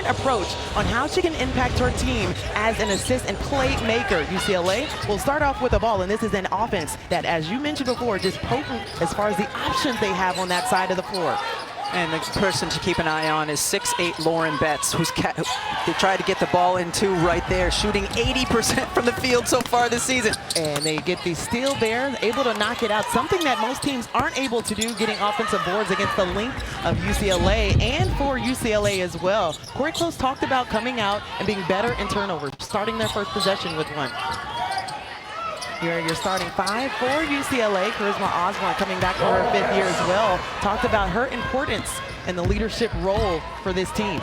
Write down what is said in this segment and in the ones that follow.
different approach on how she can impact her team as an assist and playmaker. UCLA will start off with the ball, and this is an offense that, as you mentioned before, just potent as far as the options they have on that side of the floor. And the person to keep an eye on is 6'8" Lauren Betts, who's they tried to get the ball into right there, shooting 80% from the field so far this season. And they get the steal there, able to knock it out, something that most teams aren't able to do, getting offensive boards against the length of UCLA and for UCLA as well. Corey Close talked about coming out and being better in turnovers, starting their first possession with one. Here, your starting five for UCLA. Charisma Osborne coming back for her 5th year as well. Talked about her importance and the leadership role for this team.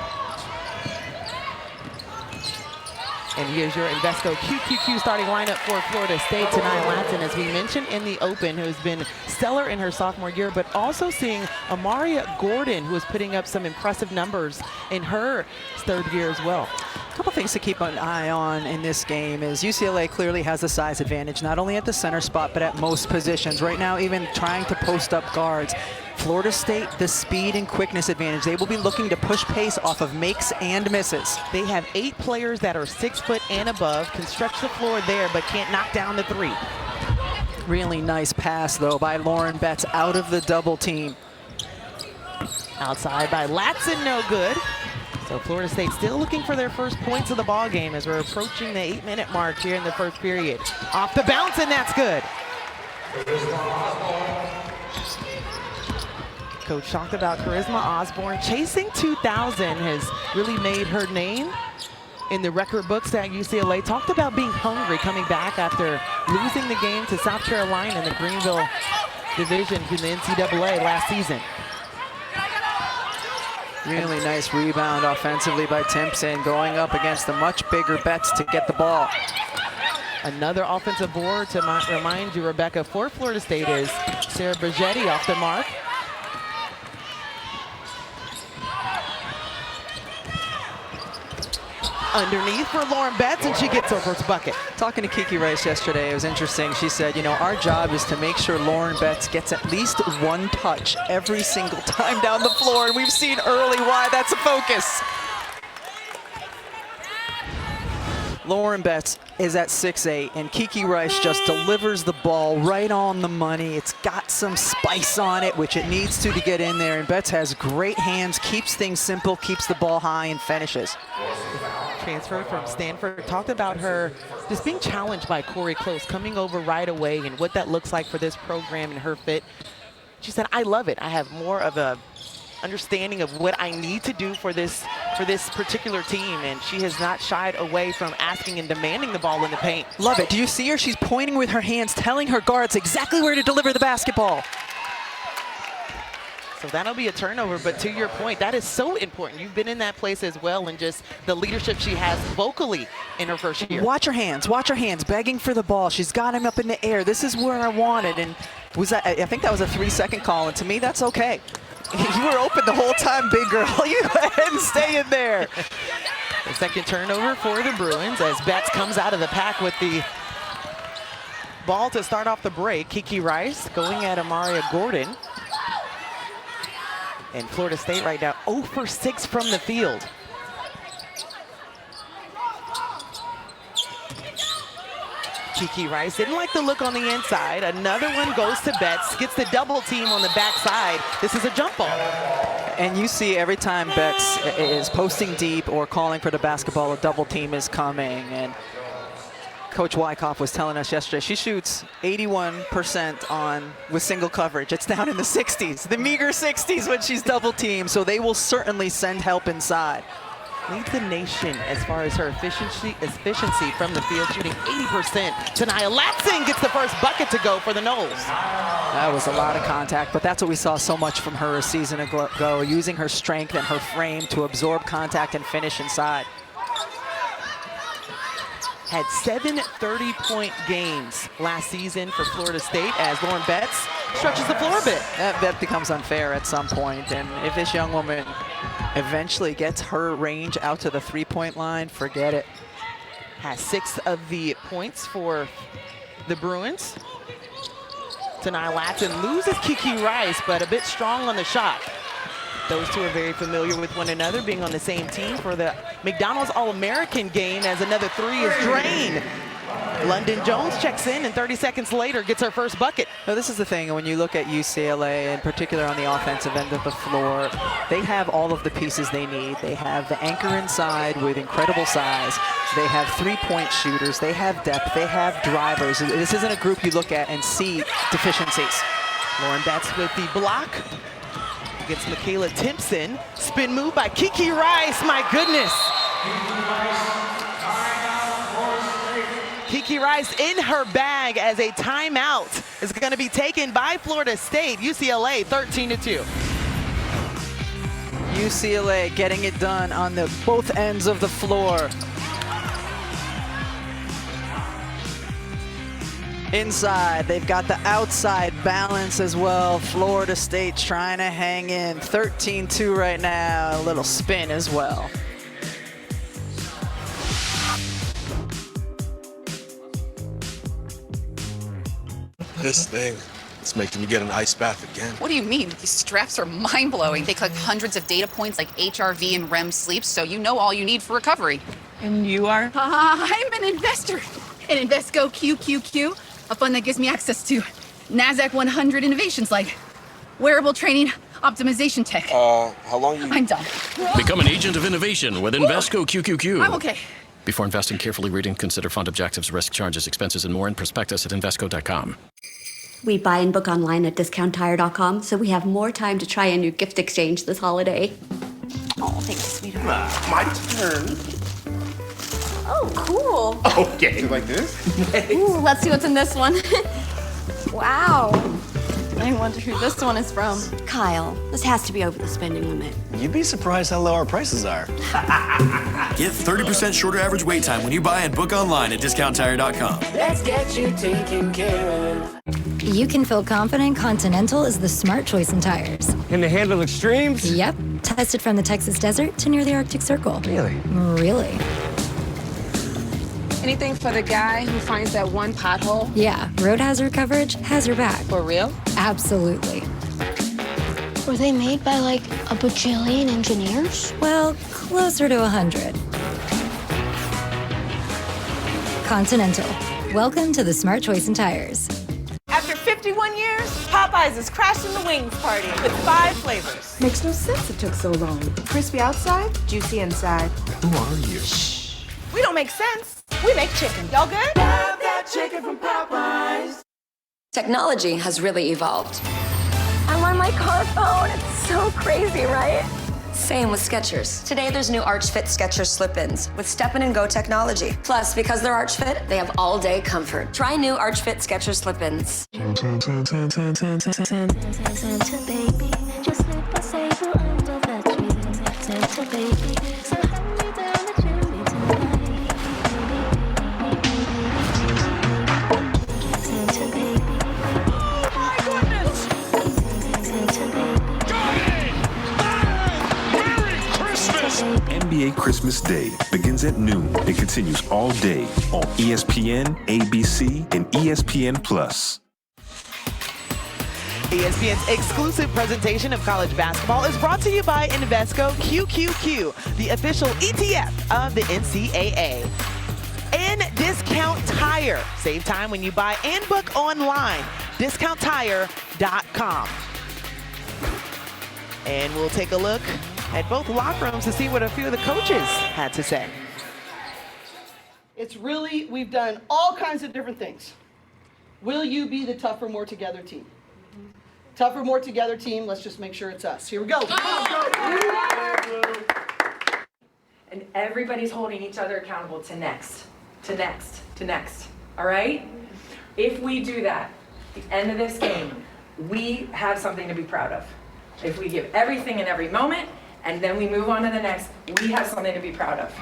And here's your Invesco QQQ starting lineup for Florida State. Tanai Latson, as we mentioned in the Open, who has been stellar in her sophomore year, but also seeing Amaria Gordon, who is putting up some impressive numbers in her 3rd year as well. A couple things to keep an eye on in this game is UCLA clearly has the size advantage, not only at the center spot, but at most positions. Right now, even trying to post up guards. Florida State, the speed and quickness advantage. They will be looking to push pace off of makes and misses. They have 8 players that are 6 foot and above, can stretch the floor there, but can't knock down the 3. Really nice pass, though, by Lauren Betts out of the double team. Outside by Latson, no good. So Florida State still looking for their first points of the ball game as we're approaching the 8-minute mark here in the first period. Off the bounce, and that's good. Coach talked about Charisma Osborne. Chasing 2,000 has really made her name in the record books at UCLA. Talked about being hungry coming back after losing the game to South Carolina in the Greenville division in the NCAA last season. Really nice rebound offensively by Timpson, going up against the much bigger Betts to get the ball. Another offensive board to remind you, Rebecca, for Florida State is Sarah Bergetti off the mark. Underneath for Lauren Betts, and she gets her first bucket. Talking to Kiki Rice yesterday, it was interesting. She said, you know, our job is to make sure Lauren Betts gets at least 1 touch every single time down the floor, and we've seen early why that's a focus. Lauren Betts is at 6'8", and Kiki Rice just delivers the ball right on the money. It's got some spice on it, which it needs to get in there, and Betts has great hands, keeps things simple, keeps the ball high, and finishes. Transfer from Stanford, talked about her just being challenged by Corey Close, coming over right away and what that looks like for this program and her fit. She said, I love it. I have more of a understanding of what I need to do for this particular team, and she has not shied away from asking and demanding the ball in the paint. Love it. Do you see her? She's pointing with her hands, telling her guards exactly where to deliver the basketball. So that'll be a turnover, but to your point, that is so important. You've been in that place as well, and just the leadership she has vocally in her first year. Watch her hands, begging for the ball. She's got him up in the air. This is where I wanted, and I think that was a 3-second call, and to me, that's okay. You were open the whole time, big girl. You go ahead and stay in there. The second turnover for the Bruins as Betts comes out of the pack with the ball to start off the break. Kiki Rice going at Amaria Gordon. And Florida State right now 0 for 6 from the field. Kiki Rice didn't like the look on the inside. Another one goes to Betts, gets the double team on the backside. This is a jump ball. And you see every time Betts is posting deep or calling for the basketball, a double team is coming. And Coach Wyckoff was telling us yesterday, she shoots 81% with single coverage. It's down in the 60s, the meager 60s when she's double teamed, so they will certainly send help inside. Leads the nation as far as her efficiency from the field, shooting 80%. Tanai Latson gets the first bucket to go for the Noles. That was a lot of contact, but that's what we saw so much from her a season ago, using her strength and her frame to absorb contact and finish inside. Had 7 30-point games last season for Florida State as Lauren Betts stretches the floor a bit. That becomes unfair at some point, and if this young woman eventually gets her range out to the 3-point line, forget it. Has 6 of the points for the Bruins. Tanai Latson loses Kiki Rice, but a bit strong on the shot. Those two are very familiar with one another, being on the same team for the McDonald's All-American game as another three is drained. London Jones checks in and 30 seconds later gets her first bucket. Now, this is the thing, when you look at UCLA, in particular on the offensive end of the floor, they have all of the pieces they need. They have the anchor inside with incredible size. They have three-point shooters. They have depth. They have drivers. This isn't a group you look at and see deficiencies. Lauren Betts with the block. Gets Michaela Timpson. Spin move by Kiki Rice, my goodness. Kiki Rice in her bag as a timeout is going to be taken by Florida State. UCLA 13-2. UCLA getting it done on the both ends of the floor. Inside, they've got the outside balance as well. Florida State trying to hang in. 13-2 right now. A little spin as well. This thing, it's making me get an ice bath again. What do you mean? These straps are mind-blowing. They collect hundreds of data points like HRV and REM sleep, so you know all you need for recovery. And you are? I'm an investor in Invesco QQQ, a fund that gives me access to NASDAQ 100 innovations like wearable training optimization tech. How long you... I'm done. Become an agent of innovation with Invesco QQQ. I'm okay. Before investing, carefully read and consider fund objectives, risk, charges, expenses, and more in prospectus at Invesco.com. We buy and book online at discounttire.com, so we have more time to try a new gift exchange this holiday. Oh, thanks, sweetheart. My turn. Oh, cool. Okay. You like this? Ooh, let's see what's in this one. Wow. I wonder who this one is from. Kyle, this has to be over the spending limit. You'd be surprised how low our prices are. Get 30% shorter average wait time when you buy and book online at discounttire.com. Let's get you taken care of. You can feel confident Continental is the smart choice in tires. Can they handle extremes? Yep. Tested from the Texas desert to near the Arctic Circle. Really? Really. Anything for the guy who finds that one pothole? Yeah, road hazard coverage has your back. For real? Absolutely. Were they made by like a bajillion engineers? Well, closer to 100. Continental. Welcome to the smart choice in tires. After 51 years, Popeyes is crashing the wings party with 5 flavors. Makes no sense it took so long. Crispy outside, juicy inside. Who are you? Shh. We don't make sense. We make chicken. Y'all good? Love that chicken from Popeyes. Technology has really evolved. I'm on my car phone. It's so crazy, right? Same with Skechers. Today, there's new Arch Fit Skechers slip-ins with step-in and go technology. Plus, because they're Arch Fit, they have all-day comfort. Try new Arch Fit Skechers slip-ins. NBA Christmas Day begins at noon and continues all day on ESPN, ABC, and ESPN+. ESPN's exclusive presentation of college basketball is brought to you by Invesco QQQ, the official ETF of the NCAA. And Discount Tire. Save time when you buy and book online. DiscountTire.com. And we'll take a look at both locker rooms to see what a few of the coaches had to say. It's really, we've done all kinds of different things. Will you be the tougher, more together team? Tougher, more together team, let's just make sure it's us. Here we go. And everybody's holding each other accountable to next, to next, to next, all right? If we do that, at the end of this game, we have something to be proud of. If we give everything in every moment, and then we move on to the next, we have something to be proud of.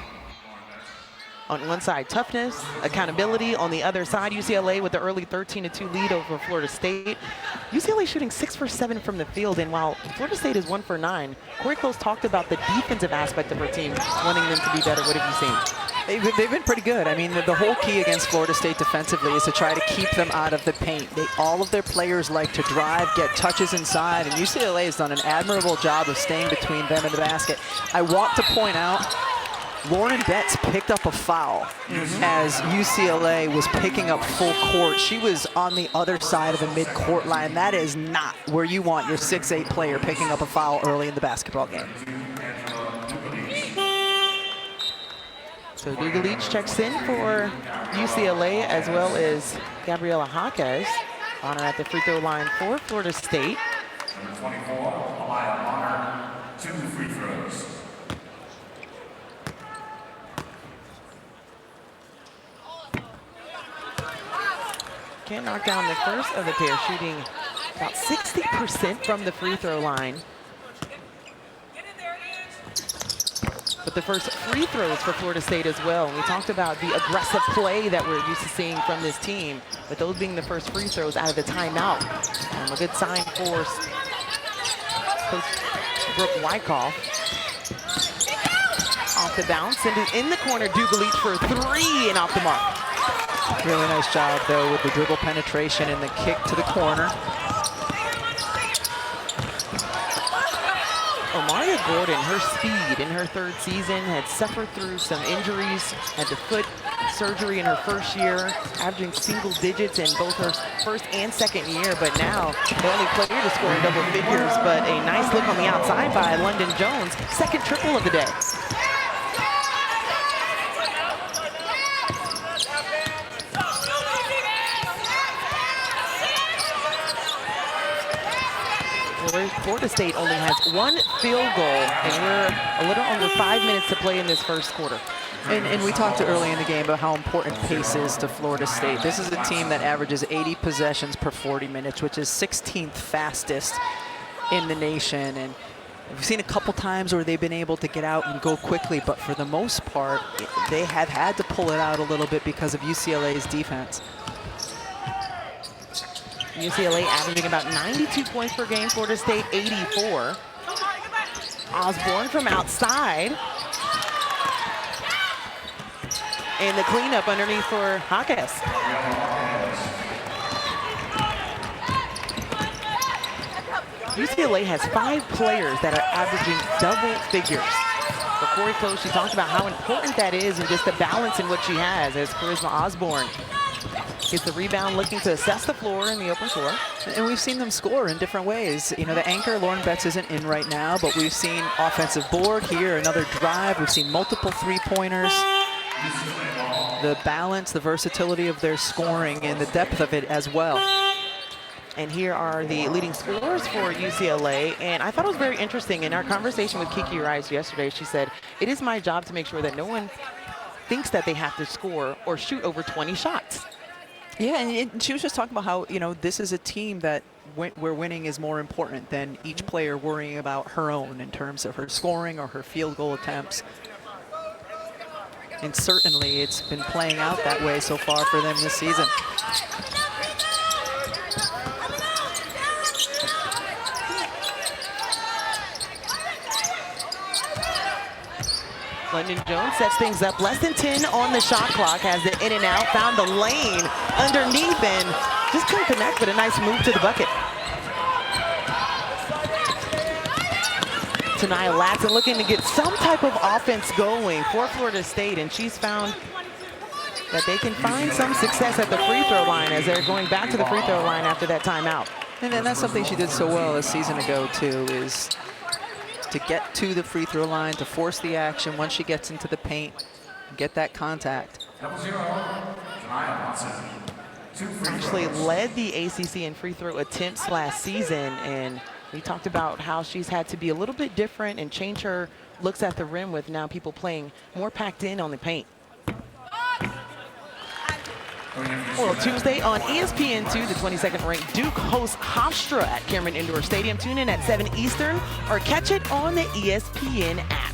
On one side, toughness, accountability. On the other side, UCLA with the early 13-2 lead over Florida State. UCLA shooting 6 for 7 from the field, and while Florida State is 1 for 9, Corey Close talked about the defensive aspect of her team, wanting them to be better. What have you seen? They've been pretty good. I mean, the whole key against Florida State defensively is to try to keep them out of the paint. All of their players like to drive, get touches inside, and UCLA has done an admirable job of staying between them and the basket. I want to point out, Lauren Betts picked up a foul as UCLA was picking up full court. She was on the other side of the mid-court line. That is not where you want your 6'8" player picking up a foul early in the basketball game. So Dugalich checks in for UCLA, as well as Gabriela Jaques. Honor at the free throw line for Florida State. Number 24, Alaya Honor, 2 free throws. Can't knock down the first of the pair, shooting about 60% from the free throw line. But the first free throws for Florida State as well. And we talked about the aggressive play that we're used to seeing from this team, but those being the first free throws out of the timeout. A good sign for Coach Brooke Wyckoff. Off the bounce, and in the corner, Dugalich for 3 and off the mark. Really nice job, though, with the dribble penetration and the kick to the corner. Omaria Gordon, her speed in her 3rd season, had suffered through some injuries, had the foot surgery in her 1st year, averaging single digits in both her 1st and 2nd year, but now the only player to score in double figures, but a nice look on the outside by London Jones, 2nd triple of the day. Florida State only has 1 field goal, and we're a little under 5 minutes to play in this first quarter. And we talked early in the game about how important pace is to Florida State. This is a team that averages 80 possessions per 40 minutes, which is 16th fastest in the nation. And we've seen a couple times where they've been able to get out and go quickly, but for the most part, they have had to pull it out a little bit because of UCLA's defense. UCLA averaging about 92 points per game, Florida State 84. Osborne from outside. And the cleanup underneath for Jaques. UCLA has 5 players that are averaging double figures. For Corey Close, she talked about how important that is and just the balance in what she has as Charisma Osborne gets the rebound, looking to assess the floor in the open floor. And we've seen them score in different ways. You know, the anchor, Lauren Betts, isn't in right now, but we've seen offensive board here, another drive. We've seen multiple 3-pointers. The balance, the versatility of their scoring, and the depth of it as well. And here are the leading scorers for UCLA. And I thought it was very interesting in our conversation with Kiki Rice yesterday. She said, "It is my job to make sure that no one thinks that they have to score or shoot over 20 shots." Yeah, and she was just talking about how, you know, this is a team that where winning is more important than each player worrying about her own in terms of her scoring or her field goal attempts. And certainly it's been playing out that way so far for them this season. London Jones sets things up. Less than 10 on the shot clock. Has it in and out. Found the lane underneath and just couldn't connect, but a nice move to the bucket. Tania Latson looking to get some type of offense going for Florida State, and she's found that they can find some success at the free throw line as they're going back to the free throw line after that timeout. And then that's something she did so well a season ago, too, is to get to the free throw line, to force the action once she gets into the paint, get that contact. Actually led the ACC in free throw attempts last season, and we talked about how she's had to be a little bit different and change her looks at the rim with now people playing more packed in on the paint. Well, Tuesday on ESPN2, the 22nd ranked Duke hosts Hofstra at Cameron Indoor Stadium. Tune in at 7 Eastern or catch it on the ESPN app.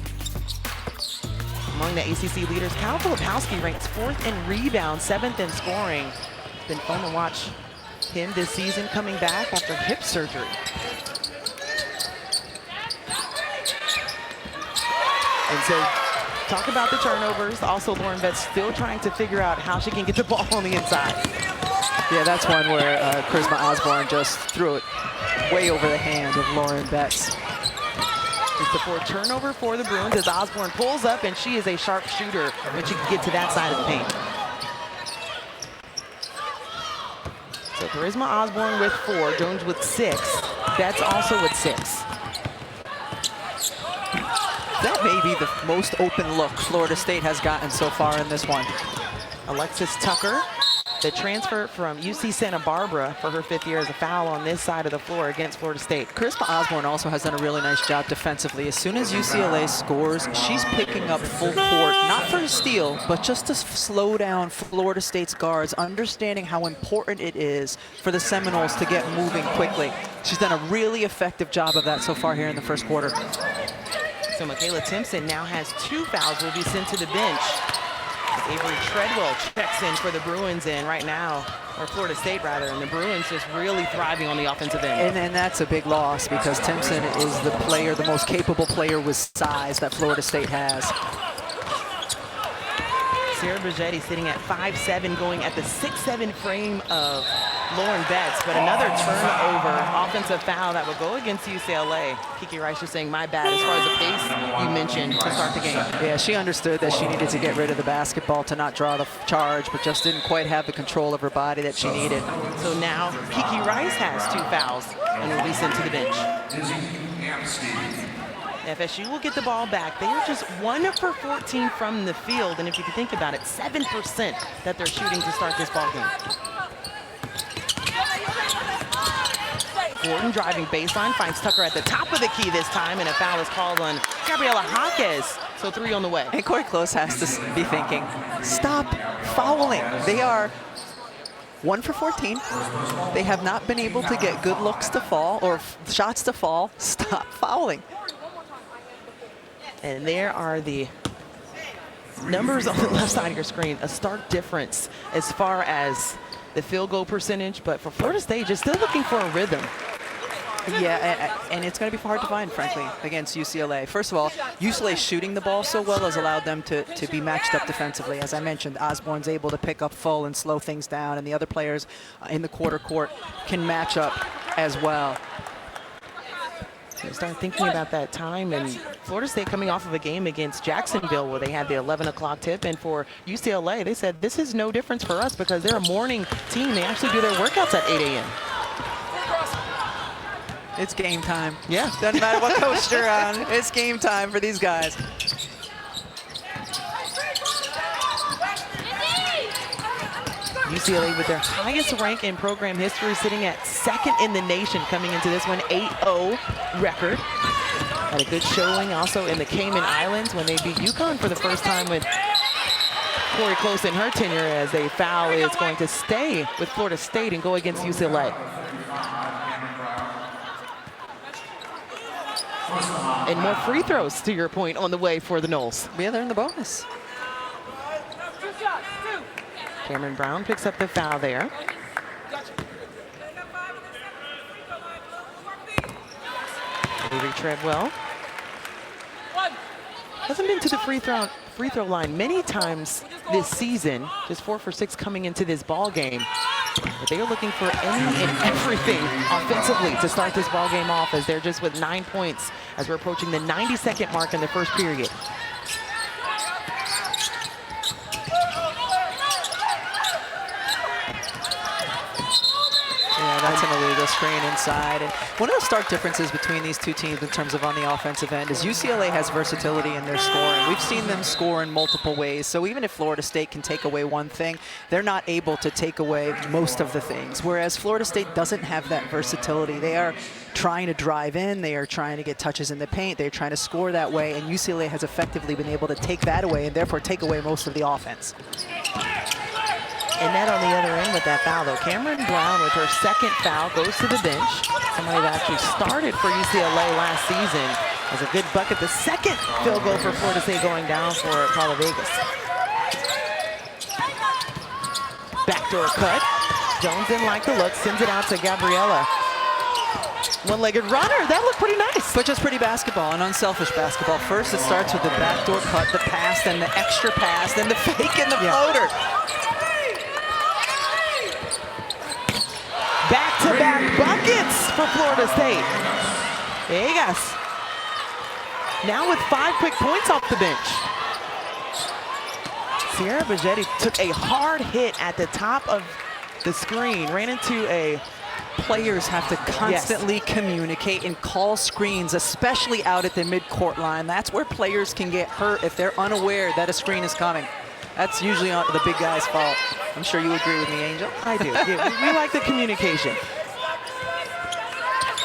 Among the ACC leaders, Cal Filipowski ranks 4th in rebounds, 7th in scoring. It's been fun to watch him this season coming back after hip surgery. And so talk about the turnovers. Also, Lauren Betts still trying to figure out how she can get the ball on the inside. Yeah, that's one where Charisma Osborne just threw it way over the hand of Lauren Betts. Just a forced turnover for the Bruins as Osborne pulls up, and she is a sharp shooter when she can get to that side of the paint. So Charisma Osborne with 4, Jones with 6, Betts also with 6. That may be the most open look Florida State has gotten so far in this one. Alexis Tucker, the transfer from UC Santa Barbara for her 5th year, as a foul on this side of the floor against Florida State. Charisma Osborne also has done a really nice job defensively. As soon as UCLA scores, she's picking up full court, not for a steal, but just to slow down Florida State's guards, understanding how important it is for the Seminoles to get moving quickly. She's done a really effective job of that so far here in the first quarter. So Michaela Timpson now has 2 fouls, will be sent to the bench. Avery Treadwell checks in for the Bruins, and right now, or Florida State rather, and the Bruins just really thriving on the offensive end. And that's a big loss because Timpson is the player, the most capable player with size that Florida State has. Sarah Bergetti sitting at 5'7", going at the 6'7" frame of Lauren Betts, but another turnover, offensive foul that will go against UCLA. Kiki Rice just saying, my bad, as far as the pace you mentioned to start the game. Yeah, she understood that she needed to get rid of the basketball to not draw the charge, but just didn't quite have the control of her body that she needed. So now Kiki Rice has 2 fouls and will be sent to the bench. FSU will get the ball back. They are just 1 for 14 from the field, and if you can think about it, 7% that they're shooting to start this ball game. Gordon driving baseline, finds Tucker at the top of the key this time, and a foul is called on Gabriela Jaquez. So 3 on the way. And Corey Close has to be thinking, stop fouling. They are 1 for 14. They have not been able to get good looks to fall or shots to fall. Stop fouling. And there are the numbers on the left side of your screen, a stark difference as far as the field goal percentage, but for Florida State, just still looking for a rhythm. Yeah, and it's going to be hard to find, frankly, against UCLA. First of all, UCLA shooting the ball so well has allowed them to be matched up defensively. As I mentioned, Osborne's able to pick up full and slow things down, and the other players in the quarter court can match up as well. You start thinking about that time, and Florida State coming off of a game against Jacksonville where they had the 11 o'clock tip, and for UCLA, they said this is no difference for us because they're a morning team. They actually do their workouts at 8 a.m. It's game time. Yeah. Doesn't matter what coast you're on. It's game time for these guys. UCLA with their highest rank in program history, sitting at 2nd in the nation coming into this one, 8-0 record. Had a good showing also in the Cayman Islands when they beat UConn for the first time with Corey Close in her tenure, as a foul is going to stay with Florida State and go against UCLA. And more free throws, to your point, on the way for the Noles. Yeah, they're in the bonus. Cameron Brown picks up the foul there. Avery Treadwell hasn't been to the free throw line many times this season, just 4 for 6 coming into this ball game. But they are looking for any and everything offensively to start this ball game off, as they're just with 9 points as we're approaching the 92nd mark in the first period. Yeah, that's an illegal screen inside. And one of the stark differences between these two teams in terms of on the offensive end is UCLA has versatility in their scoring. We've seen them score in multiple ways. So even if Florida State can take away one thing, they're not able to take away most of the things. Whereas Florida State doesn't have that versatility. They are trying to drive in. They are trying to get touches in the paint. They're trying to score that way. And UCLA has effectively been able to take that away and therefore take away most of the offense. And that on the other end with that foul, though. Cameron Brown with her 2nd foul goes to the bench. Somebody that actually started for UCLA last season. Has a good bucket. The 2nd field goal for Florida State going down for Paula Vegas. Backdoor cut. Jones didn't like the look, sends it out to Gabriela. One-legged runner, that looked pretty nice. But just pretty basketball, an unselfish basketball. First, it starts with the backdoor cut, the pass, then the extra pass, then the fake and the floater. Back-to-back buckets for Florida State. Vegas. Now with 5 quick points off the bench. Sierra Bajetti took a hard hit at the top of the screen, ran into a... Players have to constantly communicate and call screens, especially out at the midcourt line. That's where players can get hurt if they're unaware that a screen is coming. That's usually the big guy's fault. I'm sure you agree with me, Angel. I do. Yeah, we like the communication.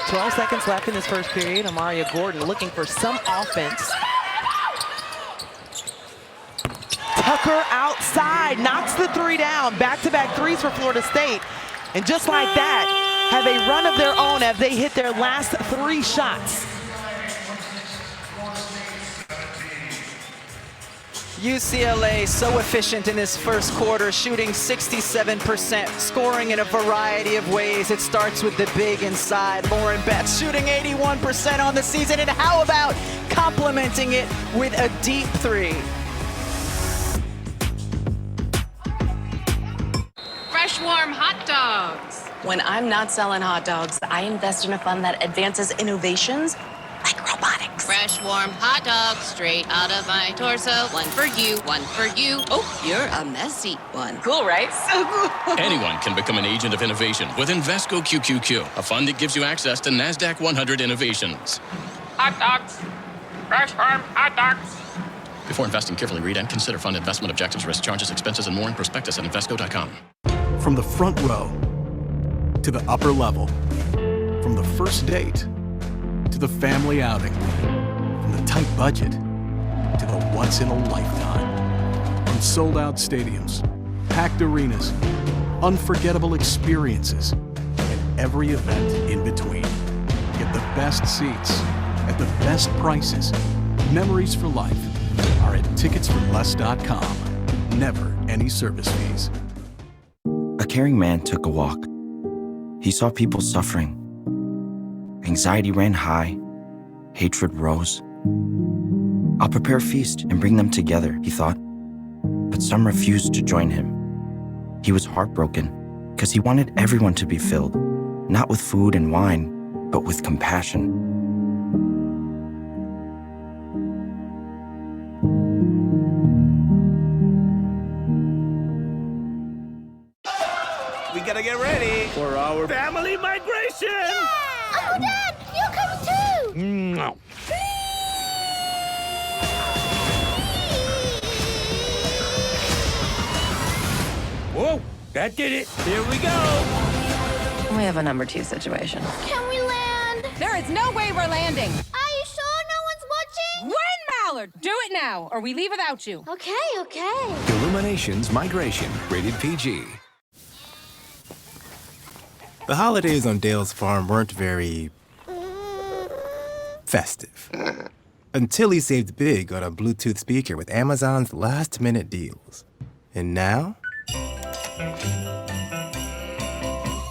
12 seconds left in this first period. Amaria Gordon looking for some offense. Tucker outside, knocks the 3 down. Back-to-back threes for Florida State. And just like that, have a run of their own as they hit their last 3 shots. UCLA so efficient in this first quarter, shooting 67%, scoring in a variety of ways. It starts with the big inside. Lauren Betts shooting 81% on the season, and how about complementing it with a deep 3? Fresh, warm hot dogs. When I'm not selling hot dogs, I invest in a fund that advances innovations like robotics. Fresh, warm hot dogs straight out of my torso. One for you, one for you. Oh, you're a messy one. Cool, right? So cool. Anyone can become an agent of innovation with Invesco QQQ, a fund that gives you access to NASDAQ 100 innovations. Hot dogs. Fresh, warm hot dogs. Before investing, carefully read and consider fund investment objectives, risk, charges, expenses, and more in prospectus at Invesco.com. From the front row to the upper level, from the first date to the family outing, from the tight budget to the once-in-a-lifetime. From sold-out stadiums, packed arenas, unforgettable experiences, and every event in between. Get the best seats at the best prices. Memories for life are at ticketsforless.com. Never any service fees. A caring man took a walk. He saw people suffering. Anxiety ran high. Hatred rose. I'll prepare a feast and bring them together, he thought. But some refused to join him. He was heartbroken because he wanted everyone to be filled, not with food and wine, but with compassion. We gotta get ready for our family migration. Yeah! Oh, Dad, you're coming too. No. Whoa, that did it. Here we go. We have a number 2 situation. Can we land? There is no way we're landing. Are you sure no one's watching? Win, Mallard! Do it now, or we leave without you. Okay. Illuminations Migration, rated PG. The holidays on Dale's farm weren't very festive. Until he saved big on a Bluetooth speaker with Amazon's last-minute deals. And now?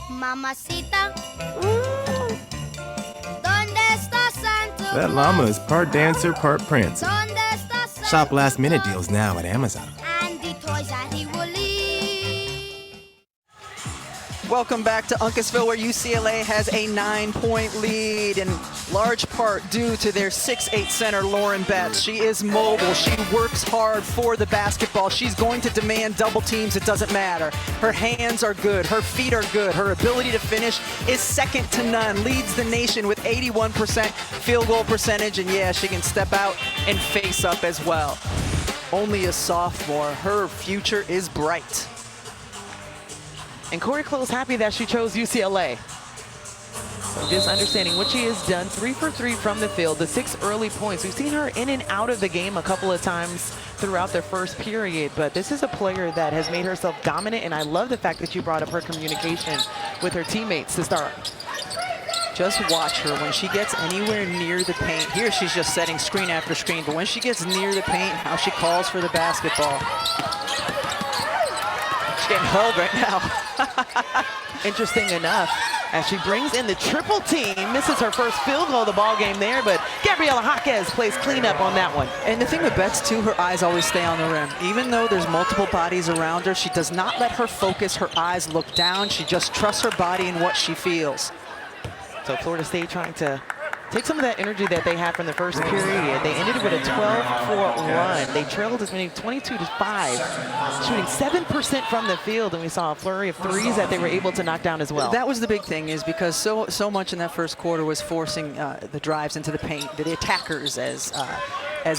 Mamacita. ¿Dónde está Santa? That llama is part dancer, part prancer. ¿Dónde está Santa? Shop last-minute deals now at Amazon. And the toys that he will leave. Welcome back to Uncasville, where UCLA has a 9-point lead, in large part due to their 6'8" center, Lauren Betts. She is mobile. She works hard for the basketball. She's going to demand double teams. It doesn't matter. Her hands are good. Her feet are good. Her ability to finish is second to none. Leads the nation with 81% field goal percentage. And yeah, she can step out and face up as well. Only a sophomore. Her future is bright. And Corey Close happy that she chose UCLA. So just understanding what she has done, 3 for 3 from the field, the 6 early points. We've seen her in and out of the game a couple of times throughout the first period, but this is a player that has made herself dominant, and I love the fact that you brought up her communication with her teammates to start. Just watch her when she gets anywhere near the paint. Here she's just setting screen after screen, but when she gets near the paint, how she calls for the basketball. She's getting held right now. Interesting enough, as she brings in the triple team. Misses her first field goal of the ball game there, but Gabriela Jaquez plays cleanup on that one. And the thing with Betts, too, her eyes always stay on the rim. Even though there's multiple bodies around her, she does not let her focus. Her eyes look down. She just trusts her body and what she feels. So Florida State trying to take some of that energy that they had from the first period. They ended with a 12-4 run. They trailed as many 22-5, shooting 7% from the field, and we saw a flurry of threes that they were able to knock down as well. That was the big thing, is because so much in that first quarter was forcing the drives into the paint, the attackers, as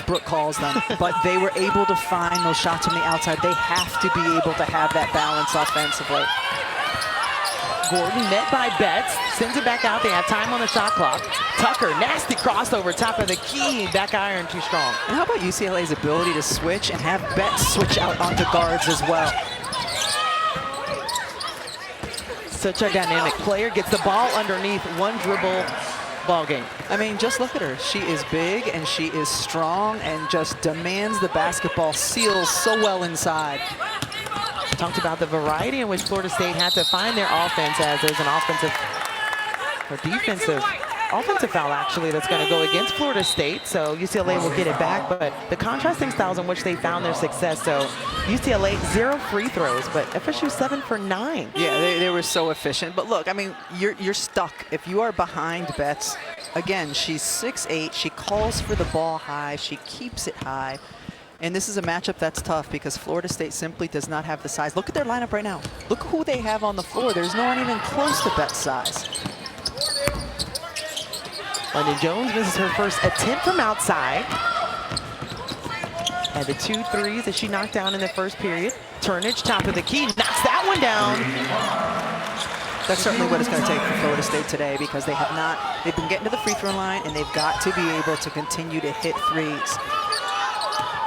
Brooke calls them. But they were able to find those shots from the outside. They have to be able to have that balance offensively. Gordon met by Betts, sends it back out. They have time on the shot clock. Tucker, nasty crossover, top of the key, back iron too strong. And how about UCLA's ability to switch and have Betts switch out onto guards as well? Such a dynamic player, gets the ball underneath, one dribble ball game. I mean, just look at her. She is big and she is strong and just demands the basketball, seals so well inside. Talked about the variety in which Florida State had to find their offense, as there's an offensive foul actually that's going to go against Florida State, so UCLA will get it back. But the contrasting styles in which they found their success, so UCLA 0 free throws, but FSU 7 for 9. Yeah, they were so efficient. But look, I mean, you're stuck if you are behind Betts. Again, she's 6'8", she calls for the ball high, she keeps it high. And this is a matchup that's tough because Florida State simply does not have the size. Look at their lineup right now. Look who they have on the floor. There's no one even close to Betts' size. London Jones misses her first attempt from outside. And the 2 threes that she knocked down in the first period. Turnage, top of the key, knocks that one down. That's certainly what it's going to take for Florida State today, because they've been getting to the free throw line and they've got to be able to continue to hit threes.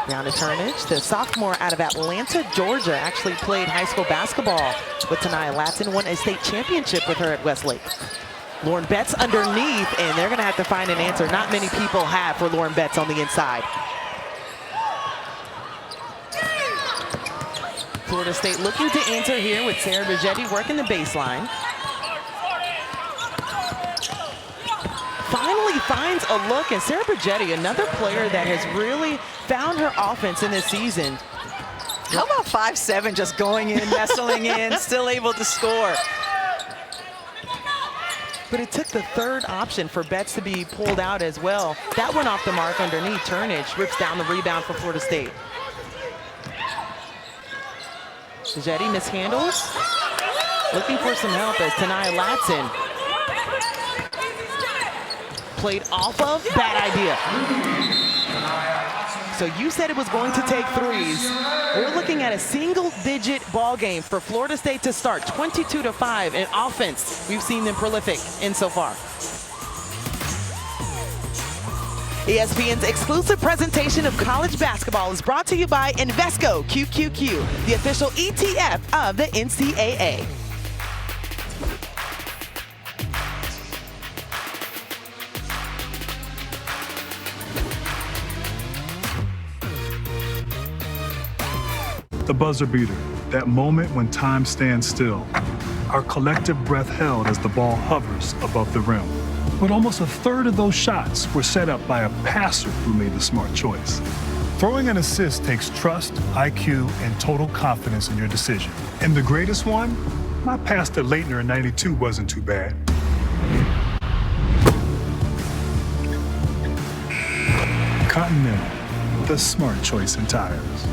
Down to Turnage, the sophomore out of Atlanta, Georgia, actually played high school basketball with Tanaya Latson, won a state championship with her at Westlake. Lauren Betts underneath, and they're gonna have to find an answer. Not many people have for Lauren Betts on the inside. Florida State looking to answer here with Sarah Bigetti working the baseline. Finally finds a look, and Sarah Bigetti, another player that has really found her offense in this season. How about 5'7", just going in, nestling in, still able to score? But it took the third option for Betts to be pulled out as well. That went off the mark underneath. Turnage rips down the rebound for Florida State. Bigetti mishandles. Looking for some help as Tanaya Latson played off of. Bad idea. So you said it was going to take threes. We're looking at a single-digit ball game for Florida State to start, 22-5 in offense. We've seen them prolific in so far. ESPN's exclusive presentation of college basketball is brought to you by Invesco QQQ, the official ETF of the NCAA. The buzzer beater, that moment when time stands still. Our collective breath held as the ball hovers above the rim. But almost a third of those shots were set up by a passer who made the smart choice. Throwing an assist takes trust, IQ, and total confidence in your decision. And the greatest one? My pass to Leitner in '92 wasn't too bad. Continental, the smart choice in tires.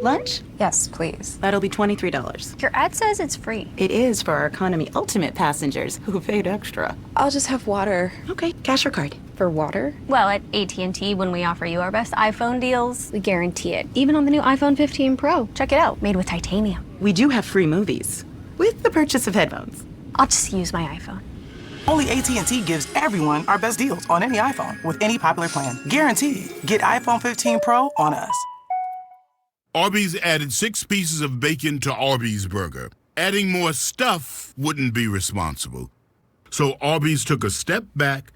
Lunch? Yes, please. That'll be $23. Your ad says it's free. It is for our Economy Ultimate passengers who paid extra. I'll just have water. Okay, cash or card? For water? Well, at AT&T, when we offer you our best iPhone deals, we guarantee it. Even on the new iPhone 15 Pro. Check it out, made with titanium. We do have free movies, with the purchase of headphones. I'll just use my iPhone. Only AT&T gives everyone our best deals on any iPhone with any popular plan. Guaranteed. Get iPhone 15 Pro on us. Arby's added 6 pieces of bacon to Arby's burger. Adding more stuff wouldn't be responsible. So Arby's took a step back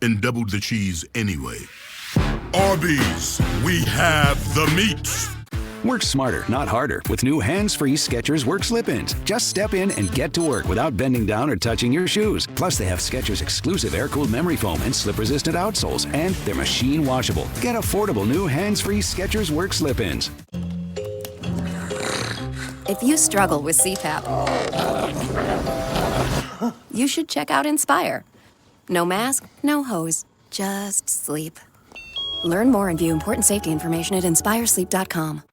and doubled the cheese anyway. Arby's, we have the meat. Work smarter, not harder, with new hands-free Skechers Work Slip-ins. Just step in and get to work without bending down or touching your shoes. Plus, they have Skechers exclusive air-cooled memory foam and slip-resistant outsoles, and they're machine washable. Get affordable new hands-free Skechers Work Slip-ins. If you struggle with CPAP, you should check out Inspire. No mask, no hose, just sleep. Learn more and view important safety information at inspiresleep.com.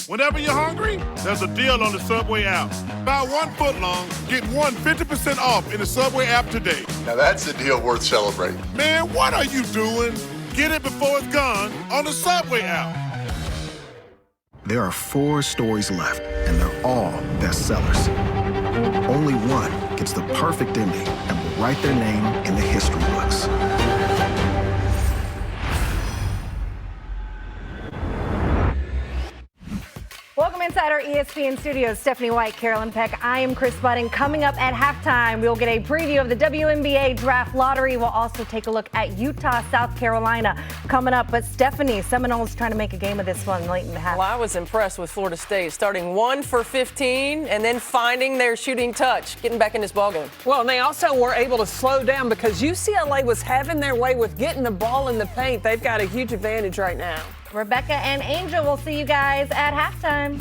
Whenever you're hungry, there's a deal on the Subway app. Buy 1 footlong, get one 50% off in the Subway app today. Now that's a deal worth celebrating. Man, what are you doing? Get it before it's gone on the Subway app. There are 4 stories left, and they're all bestsellers. Only one gets the perfect ending and will write their name in the history books. Welcome inside our ESPN studios. Stephanie White, Carolyn Peck. I am Chris Budding. Coming up at halftime, we'll get a preview of the WNBA draft lottery. We'll also take a look at Utah, South Carolina coming up. But Stephanie, Seminoles trying to make a game of this one late in the half. Well, I was impressed with Florida State, starting 1 for 15 and then finding their shooting touch, getting back in this ballgame. Well, and they also were able to slow down because UCLA was having their way with getting the ball in the paint. They've got a huge advantage right now. Rebecca and Angel, we'll see you guys at halftime.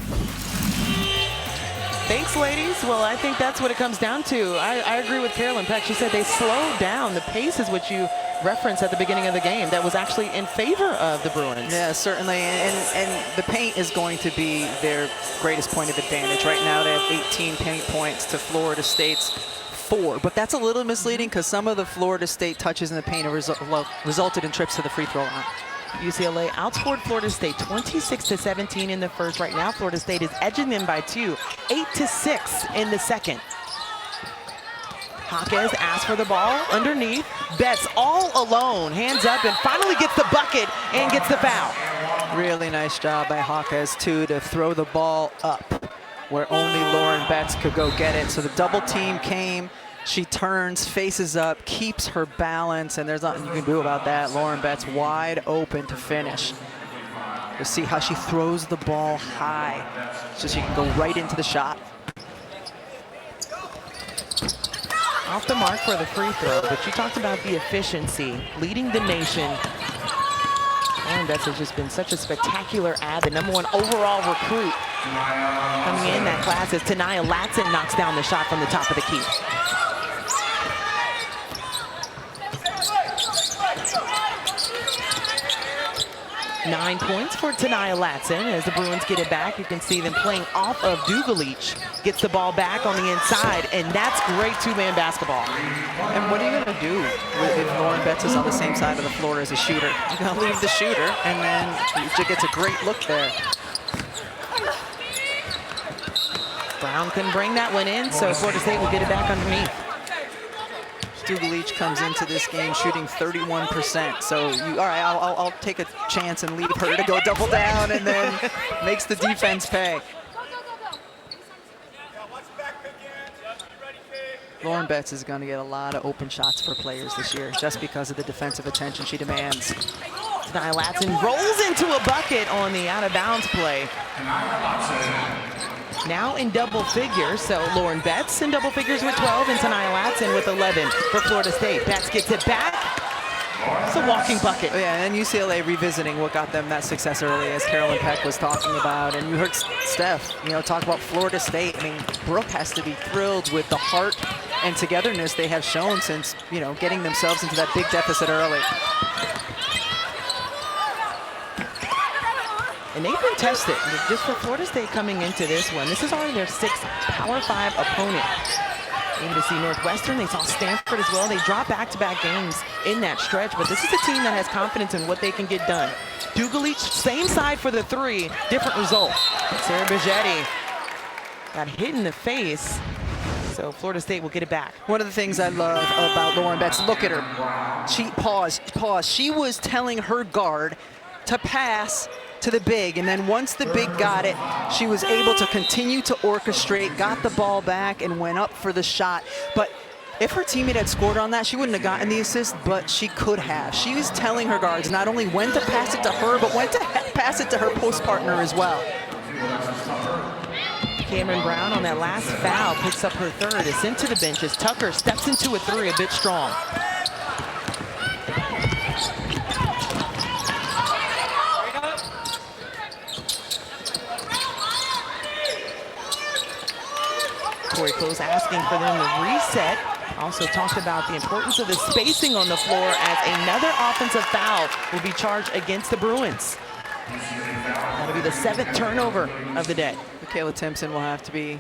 Thanks, ladies. Well, I think that's what it comes down to. I agree with Carolyn Peck. She said they slowed down. The pace is what you referenced at the beginning of the game. That was actually in favor of the Bruins. Yeah, certainly. And the paint is going to be their greatest point of advantage. Right now they have 18 paint points to Florida State's 4. But that's a little misleading because some of the Florida State touches in the paint have resulted in trips to the free throw line. UCLA outscored Florida State 26-17 in the first. Right now, Florida State is edging them by 2, 8-6 in the second. Jaquez asks for the ball underneath. Betts all alone, hands up, and finally gets the bucket and gets the foul. Really nice job by Jaquez, too, to throw the ball up where only Lauren Betts could go get it. So the double team came. She turns, faces up, keeps her balance, and there's nothing you can do about that. Lauren Betts wide open to finish. You'll see how she throws the ball high so she can go right into the shot. Off the mark for the free throw, but you talked about the efficiency, leading the nation. Lauren Betts has just been such a spectacular ad, the #1 overall recruit coming in that class as Tanaya Latson knocks down the shot from the top of the key. 9 points for Tanaya Latson as the Bruins get it back. You can see them playing off of Dugalich. Gets the ball back on the inside, and that's great two-man basketball. And what are you going to do if Lauren Betts is on the same side of the floor as a shooter? You're going to leave the shooter, and then she gets a great look there. Brown couldn't bring that one in, so Florida State will get it back underneath. Dugalich comes into this game shooting 31%. So, all right, I'll take a chance and leave her to go double down, and then makes the defense pay. Lauren Betts is going to get a lot of open shots for players this year just because of the defensive attention she demands. Tanaya Latson rolls into a bucket on the out-of-bounds play. Now in double figures, so Lauren Betts in double figures with 12 and Tanaya Latson with 11 for Florida State. Betts gets it back. It's a walking bucket. Yeah, and UCLA revisiting what got them that success early, as Carolyn Peck was talking about. And you heard Steph, talk about Florida State. I mean, Brooke has to be thrilled with the heart and togetherness they have shown since, getting themselves into that big deficit early. And they've been tested just for Florida State coming into this one. This is already their 6th Power 5 opponent. Able to see Northwestern. They saw Stanford as well. They dropped back-to-back games in that stretch, but this is a team that has confidence in what they can get done. Dugalich, same side for the 3, different result. Sarah Bigetti got hit in the face, so Florida State will get it back. One of the things I love about Lauren Betts, look at her. She paused. She was telling her guard to pass to the big, and then once the big got it, she was able to continue to orchestrate, got the ball back, and went up for the shot. But if her teammate had scored on that, she wouldn't have gotten the assist, but she could have. She was telling her guards not only when to pass it to her, but when to pass it to her post partner as well. Cameron Brown on that last foul picks up her third. It's into the benches. Tucker steps into a three a bit strong. Corey Close asking for them to reset. Also talked about the importance of the spacing on the floor as another offensive foul will be charged against the Bruins. That'll be the 7th turnover of the day. Michaela Timpson will have to be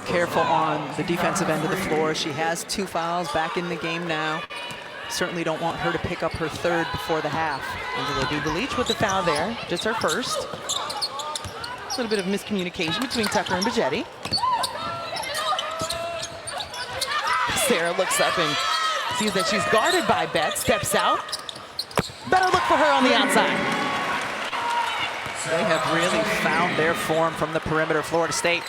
careful on the defensive end of the floor. She has 2 fouls back in the game now. Certainly don't want her to pick up her 3rd before the half. Angela Dubelich with the foul there, just her first. A little bit of miscommunication between Tucker and Bajetti. Sarah looks up and sees that she's guarded by Betts, steps out. Better look for her on the outside. They have really found their form from the perimeter, Florida State.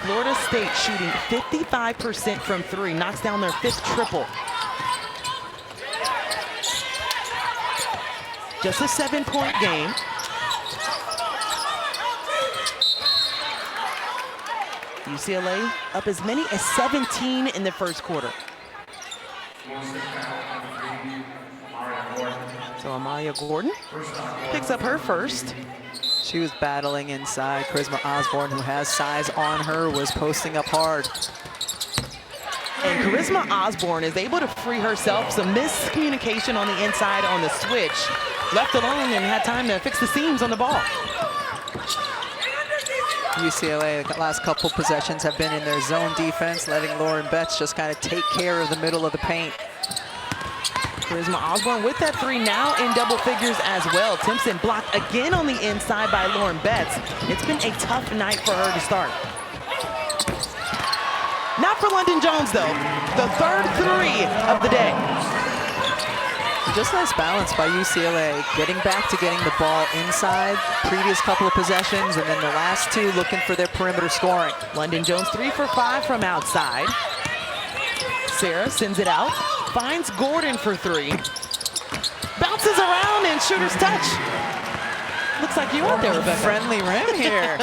Florida State shooting 55% from 3, knocks down their 5th triple. Just a 7-point game. UCLA up as many as 17 in the first quarter. So Amalia Gordon picks up her first. She was battling inside. Charisma Osborne, who has size on her, was posting up hard. And Charisma Osborne is able to free herself. Some miscommunication on the inside on the switch. Left alone and had time to fix the seams on the ball. UCLA, the last couple possessions have been in their zone defense, letting Lauren Betts just kind of take care of the middle of the paint. Charisma Osborne with that 3 now in double figures as well. Timpson blocked again on the inside by Lauren Betts. It's been a tough night for her to start. Not for London Jones though. The 3rd 3 of the day. Just nice balance by UCLA, getting back to getting the ball inside, previous couple of possessions, and then the last 2 looking for their perimeter scoring. London Jones 3 for 5 from outside. Sarah sends it out, finds Gordon for 3. Bounces around and shooter's touch. Looks like you out there, Rebecca. Friendly rim here.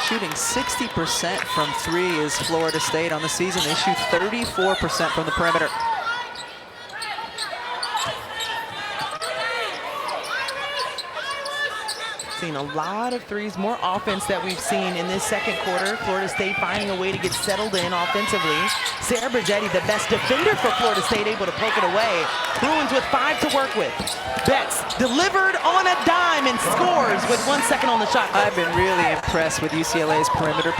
Shooting 60% from 3 is Florida State on the season. They shoot 34% from the perimeter. Seen a lot of 3s, more offense that we've seen in this 2nd quarter. Florida State finding a way to get settled in offensively. Sarah Bergetti, the best defender for Florida State, able to poke it away. Bruins with 5 to work with. Betts delivered on a dime and scores with 1 second on the shot clock. I've been really impressed with UCLA's perimeter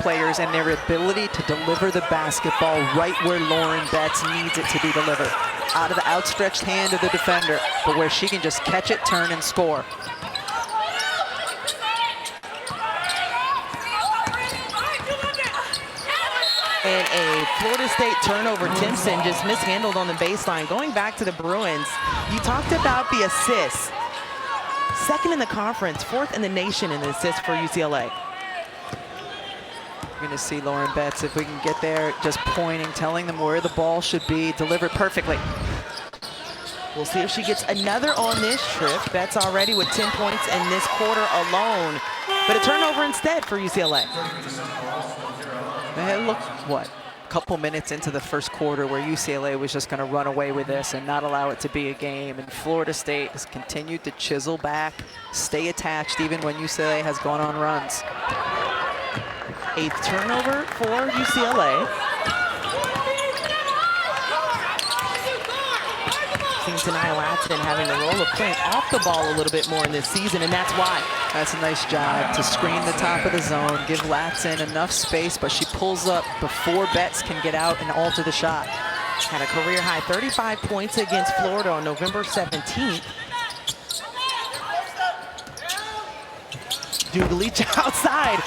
players and their ability to deliver the basketball right where Lauren Betts needs it to be delivered. Out of the outstretched hand of the defender, but where she can just catch it, turn, and score. And a Florida State turnover. Timpson just mishandled on the baseline. Going back to the Bruins, you talked about the assists. 2nd in the conference, 4th in the nation in the assists for UCLA. We're going to see Lauren Betts, if we can get there, just pointing, telling them where the ball should be, delivered perfectly. We'll see if she gets another on this trip. Betts already with 10 points in this quarter alone. But a turnover instead for UCLA. It looked, what, a couple minutes into the first quarter where UCLA was just going to run away with this and not allow it to be a game. And Florida State has continued to chisel back, stay attached even when UCLA has gone on runs. 8th turnover for UCLA. Seen Tanaya Latson having the role of playing off the ball a little bit more in this season, and that's why. That's a nice job to screen the top of the zone, give Latson enough space, but she pulls up before Betts can get out and alter the shot. Had a career high 35 points against Florida on November 17th. Dubelich outside.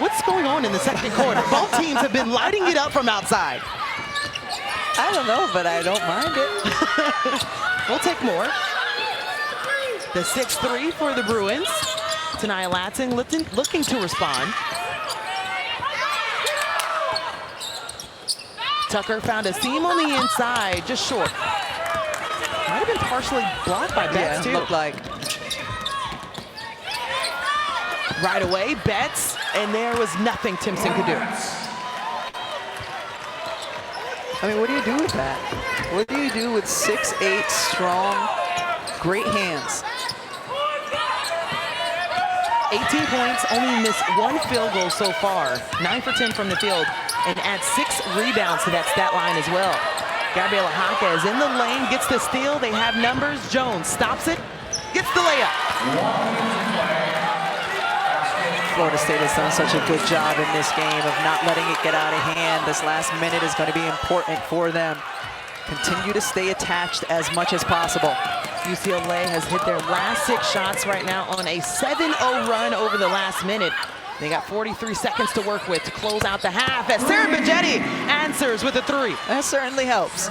What's going on in the 2nd quarter? Both teams have been lighting it up from outside. I don't know, but I don't mind it. We'll take more. The 6-3 for the Bruins. Tania Latson looking to respond. Tucker found a seam on the inside, just short. Might have been partially blocked by Betts, too. Looked like. Right away, Betts, and there was nothing Timpson could do. I mean, what do you do with that? What do you do with 6'8", strong, great hands? 18 points, only missed 1 field goal so far. 9 for 10 from the field, and adds 6 rebounds to that stat line as well. Gabriela Haka is in the lane, gets the steal. They have numbers. Jones stops it, gets the layup. Florida State has done such a good job in this game of not letting it get out of hand. This last minute is going to be important for them. Continue to stay attached as much as possible. UCLA has hit their last 6 shots right now on a 7-0 run over the last minute. They got 43 seconds to work with to close out the half as Sarah Bajetti answers with a 3. That certainly helps.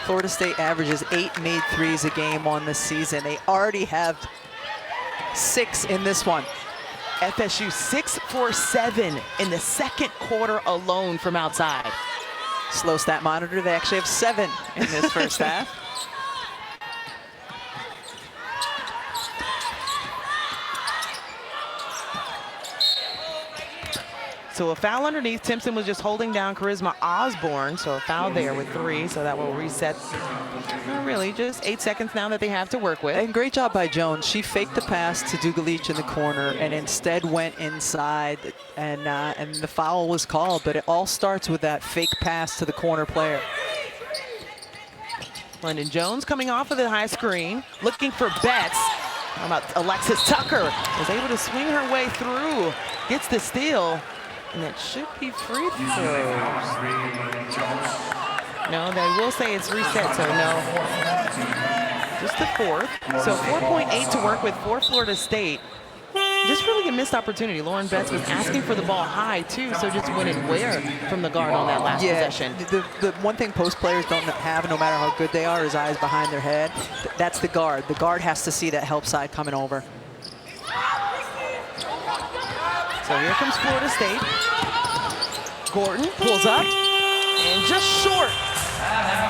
Florida State averages 8 made threes a game on the season. They already have 6 in this one. FSU 6 for 7 in the second quarter alone from outside. Slow stat monitor, they actually have 7 in this first half. So a foul underneath. Timpson was just holding down Charisma Osborne. So a foul there with 3. So that will reset. Really, just 8 seconds now that they have to work with. And great job by Jones. She faked the pass to Dugalich in the corner and instead went inside. And the foul was called. But it all starts with that fake pass to the corner player. London Jones coming off of the high screen, looking for Betts. How about Alexis Tucker? Was able to swing her way through. Gets the steal. And it should be free throws. No, they will say it's reset, so no. Just the 4th. So 4.8 to work with for Florida State. Just really a missed opportunity. Lauren Betts was asking for the ball high, too, so just went and where from the guard on that last possession. The one thing post players don't have, no matter how good they are, is eyes behind their head. That's the guard. The guard has to see that help side coming over. So here comes Florida State. Gordon pulls up and just short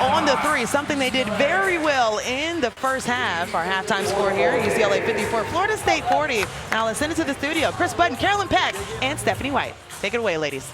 on the 3, something they did very well in the first half. Our halftime score here, UCLA 54, Florida State 40. Now let's send it to the studio. Chris Button, Carolyn Peck, and Stephanie White. Take it away, ladies.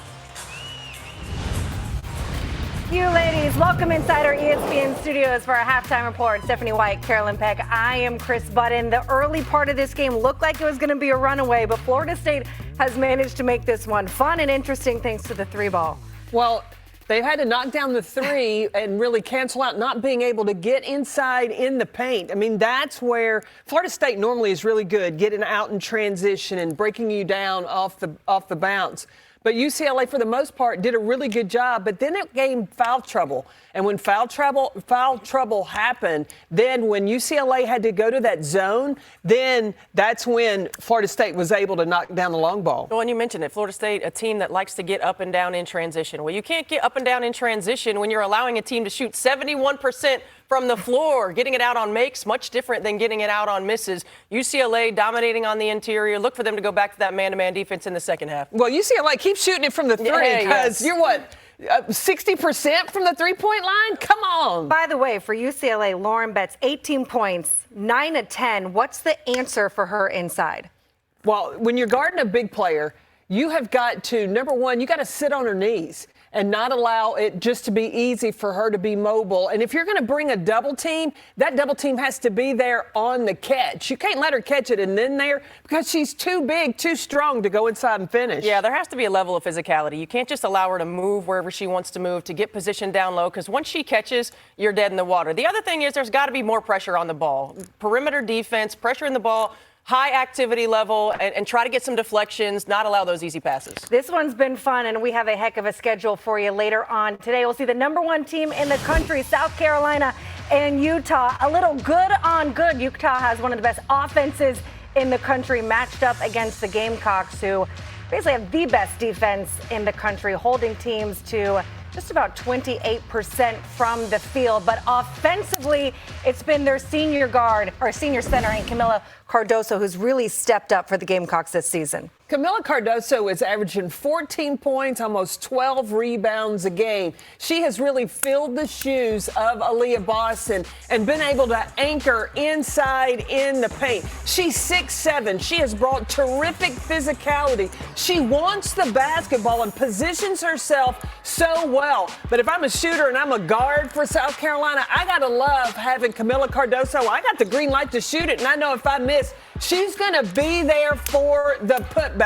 You ladies, welcome inside our ESPN studios for our halftime report. Stephanie White, Carolyn Peck. I am Chris Button. The early part of this game looked like it was going to be a runaway, but Florida State has managed to make this one fun and interesting thanks to the 3-ball. Well, they've had to knock down the 3 and really cancel out not being able to get inside in the paint. I mean, that's where Florida State normally is really good, getting out in transition and breaking you down off the bounce. But UCLA, for the most part, did a really good job. But then it came foul trouble. And when foul trouble happened, then when UCLA had to go to that zone, then that's when Florida State was able to knock down the long ball. Well, and you mentioned it, Florida State, a team that likes to get up and down in transition. Well, you can't get up and down in transition when you're allowing a team to shoot 71% from the floor. Getting it out on makes, much different than getting it out on misses. UCLA dominating on the interior. Look for them to go back to that man-to-man defense in the second half. Well, UCLA keeps shooting it from the 3 because you're what? 60% from the three-point line? Come on. By the way, for UCLA, Lauren Betts, 18 points, 9 of 10. What's the answer for her inside? Well, when you're guarding a big player, you have got to, number one, you got to sit on her knees and not allow it just to be easy for her to be mobile. And if you're going to bring a double team, that double team has to be there on the catch. You can't let her catch it and then there because she's too big, too strong to go inside and finish. Yeah, there has to be a level of physicality. You can't just allow her to move wherever she wants to move, to get positioned down low, because once she catches, you're dead in the water. The other thing is there's got to be more pressure on the ball. Perimeter defense, pressure in the ball, high activity level, and try to get some deflections, not allow those easy passes. This one's been fun, and we have a heck of a schedule for you later on today. We'll see the #1 team in the country, South Carolina and Utah. A little good on good. Utah has one of the best offenses in the country matched up against the Gamecocks, who basically have the best defense in the country, holding teams to just about 28% from the field. But offensively, it's been their senior center, and Camila Cardoso, who's really stepped up for the Gamecocks this season. Camila Cardoso is averaging 14 points, almost 12 rebounds a game. She has really filled the shoes of Aaliyah Boston and been able to anchor inside in the paint. She's 6'7". She has brought terrific physicality. She wants the basketball and positions herself so well. But if I'm a shooter and I'm a guard for South Carolina, I got to love having Camila Cardoso. I got the green light to shoot it, and I know if I miss, she's going to be there for the putback.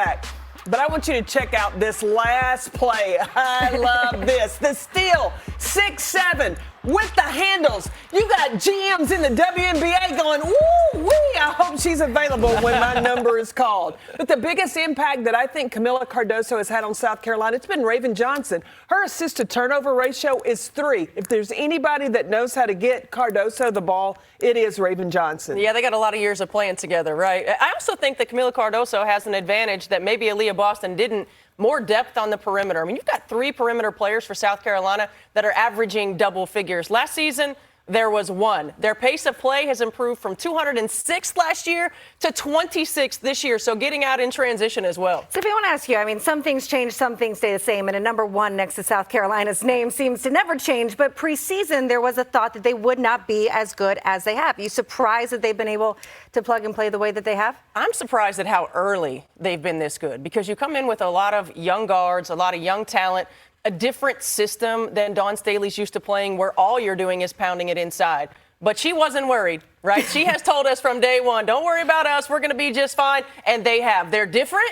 But I want you to check out this last play. I love this. The steal, 6'7", with the handles. You got GMs in the WNBA going, woo-wee, I hope she's available when my number is called. But the biggest impact that I think Camila Cardoso has had on South Carolina, it's been Raven Johnson. Her assist-to-turnover ratio is 3. If there's anybody that knows how to get Cardoso the ball, it is Raven Johnson. Yeah, they got a lot of years of playing together, right? I also think that Camila Cardoso has an advantage that maybe Aaliyah Boston didn't. More depth on the perimeter. I mean, you've got 3 perimeter players for South Carolina that are averaging double figures. Last season, there was 1. Their pace of play has improved from 206 last year to 26 this year, so getting out in transition as well. So if I want to ask you, I mean, some things change, some things stay the same, and a number 1 next to South Carolina's name seems to never change, but preseason there was a thought that they would not be as good as they have. Are you surprised that they've been able to plug and play the way that they have? I'm surprised at how early they've been this good, because you come in with a lot of young guards, a lot of young talent, a different system than Dawn Staley's used to playing, where all you're doing is pounding it inside. But she wasn't worried, right? She has told us from day one, don't worry about us, we're going to be just fine. And they have. They're different,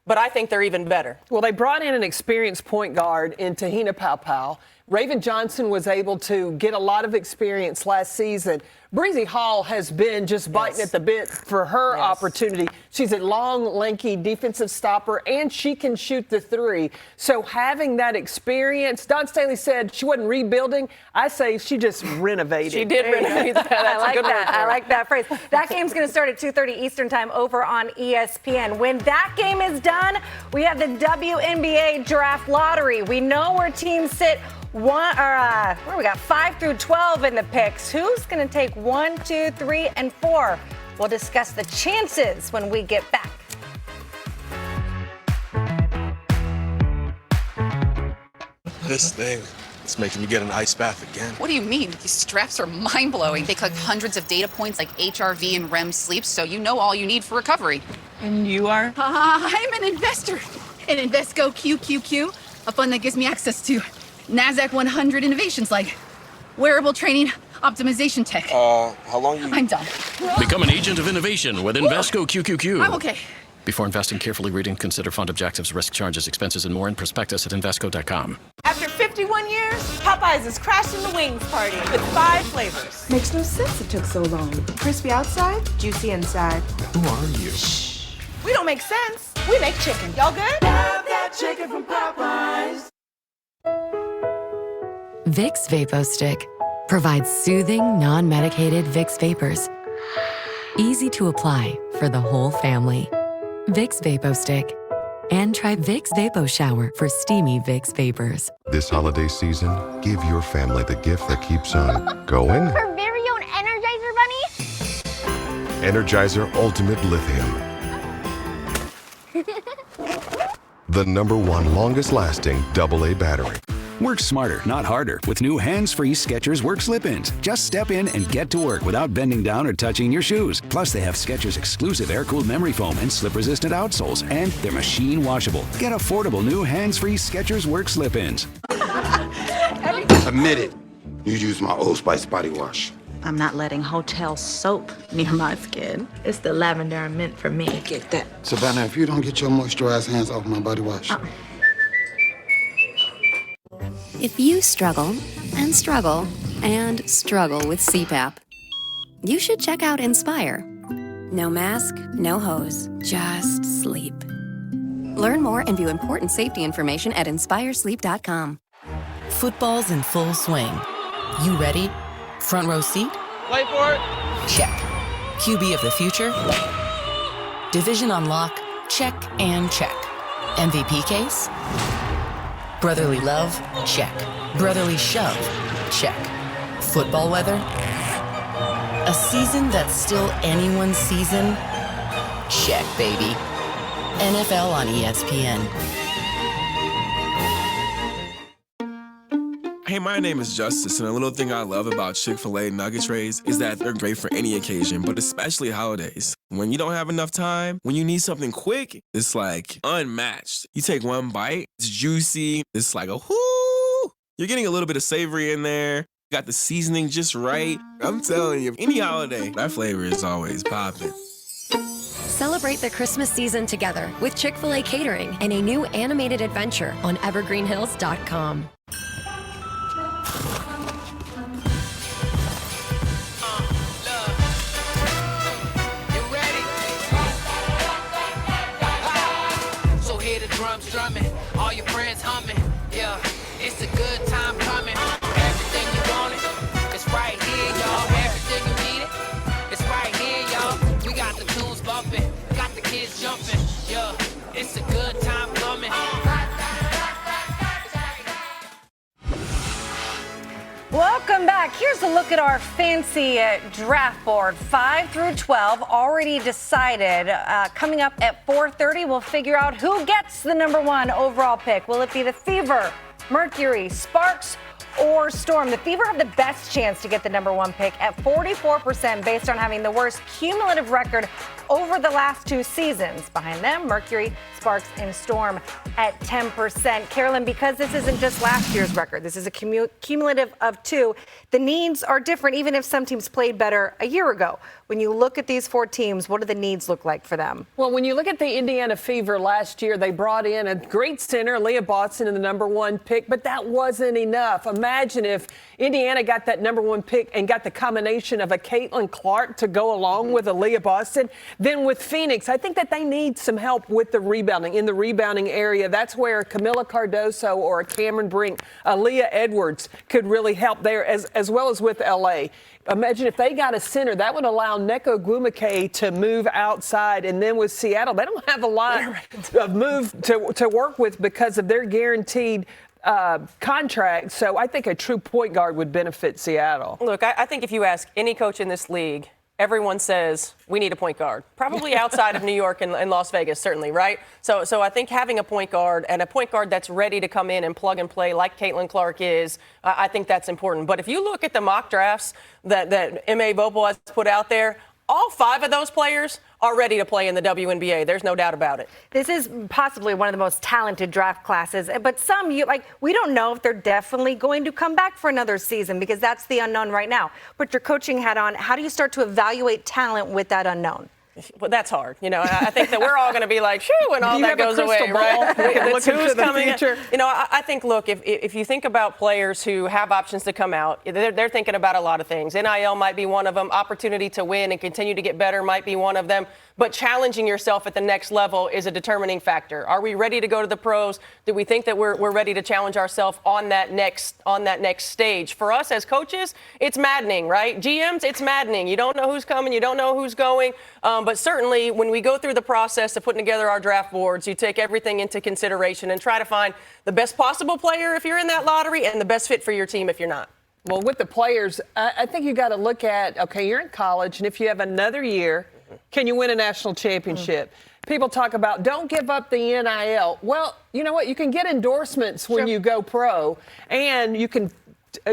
but I think they're even better. Well, they brought in an experienced point guard in Tahina Paopao. Raven Johnson was able to get a lot of experience last season. Breezy Hall has been just biting at the bit for her opportunity. She's a long, lanky defensive stopper, and she can shoot the 3. So having that experience, Dawn Staley said she wasn't rebuilding. I say she just renovated. She did renovate that. I like that. I like that phrase. That game's going to start at 2:30 Eastern time over on ESPN. When that game is done, we have the WNBA Draft Lottery. We know where teams sit. We got 5 through 12 in the picks. Who's going to take 1, 2, 3, and 4? We'll discuss the chances when we get back. This thing, it's making me get an ice bath again. What do you mean? These straps are mind-blowing. They collect hundreds of data points like HRV and REM sleep, so you know all you need for recovery. And you are? I'm an investor in Invesco QQQ, a fund that gives me access to NASDAQ 100 innovations like wearable training optimization tech. How long you... I'm done. Become an agent of innovation with Invesco QQQ. I'm okay. Before investing, carefully read and consider fund objectives, risk, charges, expenses, and more in prospectus at Invesco.com. After 51 years, Popeyes is crashing the wings party with 5 flavors. Makes no sense it took so long. Crispy outside, juicy inside. Who are you? Shh. We don't make sense. We make chicken. Y'all good? Love that chicken from Popeyes. Vicks VapoStick provides soothing, non-medicated Vicks vapors. Easy to apply for the whole family. Vicks VapoStick. And try Vicks Vapo Shower for steamy Vicks vapors. This holiday season, give your family the gift that keeps on going. Her very own Energizer Bunny? Energizer Ultimate Lithium. The #1 longest lasting AA battery. Work smarter, not harder, with new hands-free Skechers Work Slip-ins. Just step in and get to work without bending down or touching your shoes. Plus, they have Skechers exclusive air-cooled memory foam and slip-resistant outsoles, and they're machine washable. Get affordable new hands-free Skechers Work Slip-ins. Admit it, you use my Old Spice body wash. I'm not letting hotel soap near my skin. It's the lavender and mint for me. Get that. Savannah, if you don't get your moisturized hands off my body wash. If you struggle and struggle and struggle with CPAP, you should check out Inspire. No mask, no hose, just sleep. Learn more and view important safety information at inspiresleep.com. Football's in full swing. You ready? Front row seat? Wait for it. Check. QB of the future? Division on lock? Check and check. MVP case? Brotherly love? Check. Brotherly shove? Check. Football weather? A season that's still anyone's season? Check, baby. NFL on ESPN. Hey, my name is Justice, and a little thing I love about Chick-fil-A nugget trays is that they're great for any occasion, but especially holidays. When you don't have enough time, when you need something quick, it's like unmatched. You take one bite, it's juicy, it's like a whoo! You're getting a little bit of savory in there, got the seasoning just right. I'm telling you, any holiday, that flavor is always popping. Celebrate the Christmas season together with Chick-fil-A Catering and a new animated adventure on evergreenhills.com. Drums drumming, all your friends humming. Yeah, it's a good time coming. Everything you wanted, it's right here, y'all. Everything you needed, it's right here, y'all. We got the tunes bumping, got the kids jumping. Yeah, it's a good time coming. Welcome back. Here's a look at our fancy draft board. 5 through 12 already decided. Coming up at 4:30, we'll figure out who gets the number 1 overall pick. Will it be the Fever, Mercury, Sparks, or Storm? The Fever have the best chance to get the number 1 pick at 44% based on having the worst cumulative record over the last 2 seasons. Behind them, Mercury, Sparks, and Storm at 10%. Carolyn, because this isn't just last year's record, this is a cumulative of 2, the needs are different even if some teams played better a year ago. When you look at these 4 teams, what do the needs look like for them? Well, when you look at the Indiana Fever last year, they brought in a great center, Leah Boston, in the number 1 pick, but that wasn't enough. Imagine if Indiana got that number 1 pick and got the combination of a Caitlin Clark to go along with a Leah Boston. Then with Phoenix, I think that they need some help with the rebounding, in the rebounding area. That's where Camila Cardoso or a Cameron Brink, Leah Edwards could really help there, as well as with LA. Imagine if they got a center, that would allow Neko Glumake to move outside. And then with Seattle, they don't have a lot of move to work with because of their guaranteed contract. So I think a true point guard would benefit Seattle. Look, I think if you ask any coach in this league, everyone says we need a point guard, probably outside of New York and Las Vegas, certainly, right? So I think having a point guard and a point guard that's ready to come in and plug and play like Caitlin Clark is, I think that's important. But if you look at the mock drafts that M.A. Vopel has put out there, all 5 of those players are ready to play in the WNBA. There's no doubt about it. This is possibly one of the most talented draft classes, but some, we don't know if they're definitely going to come back for another season because that's the unknown right now. Put your coaching hat on. How do you start to evaluate talent with that unknown? Well, that's hard. I think that we're all going to be like, shoo, when all that goes away, right? Look into the future. I think, look, if you think about players who have options to come out, they're thinking about a lot of things. NIL might be one of them. Opportunity to win and continue to get better might be one of them. But challenging yourself at the next level is a determining factor. Are we ready to go to the pros? Do we think that we're ready to challenge ourselves on that next stage? For us as coaches, it's maddening, right? GMs, it's maddening. You don't know who's coming. You don't know who's going. But certainly when we go through the process of putting together our draft boards, you take everything into consideration and try to find the best possible player if you're in that lottery and the best fit for your team if you're not. Well, with the players, I think you got to look at, okay, you're in college, and if you have another year, can you win a national championship? People talk about don't give up the NIL. Well, you know what? You can get endorsements when you go pro, and you can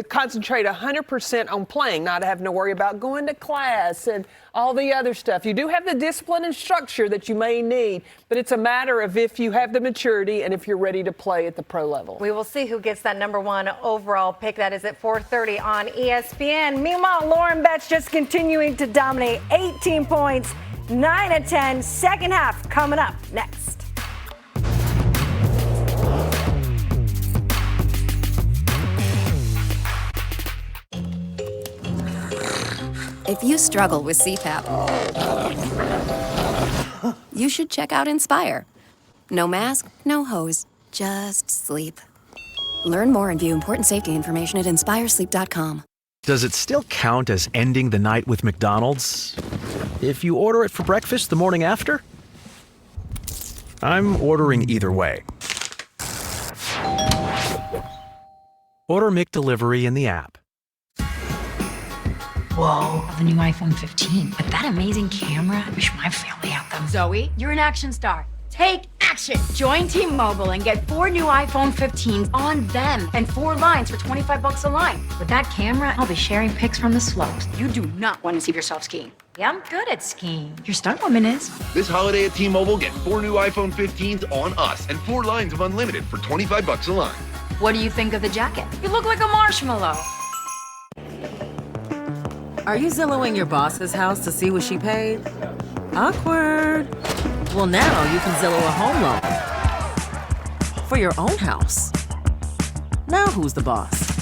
concentrate 100% on playing, not having to worry about going to class and all the other stuff. You do have the discipline and structure that you may need, but it's a matter of if you have the maturity and if you're ready to play at the pro level. We will see who gets that number 1 overall pick. That is at 4:30 on ESPN. Meanwhile, Lauren Betts just continuing to dominate. 18 points, 9 of 10. Second half coming up next. If you struggle with CPAP, you should check out Inspire. No mask, no hose, just sleep. Learn more and view important safety information at inspiresleep.com. Does it still count as ending the night with McDonald's if you order it for breakfast the morning after? I'm ordering either way. Order McDelivery in the app. Whoa, the new iPhone 15. With that amazing camera, I wish my family had them. Zoe, you're an action star. Take action! Join T-Mobile and get 4 new iPhone 15s on them and 4 lines for $25 a line. With that camera, I'll be sharing pics from the slopes. You do not want to see yourself skiing. Yeah, I'm good at skiing. Your stunt woman is. This holiday at T-Mobile, get 4 new iPhone 15s on us and 4 lines of unlimited for $25 a line. What do you think of the jacket? You look like a marshmallow. Are you Zillow-ing your boss's house to see what she paid? Awkward. Well, now you can Zillow a home loan for your own house. Now who's the boss?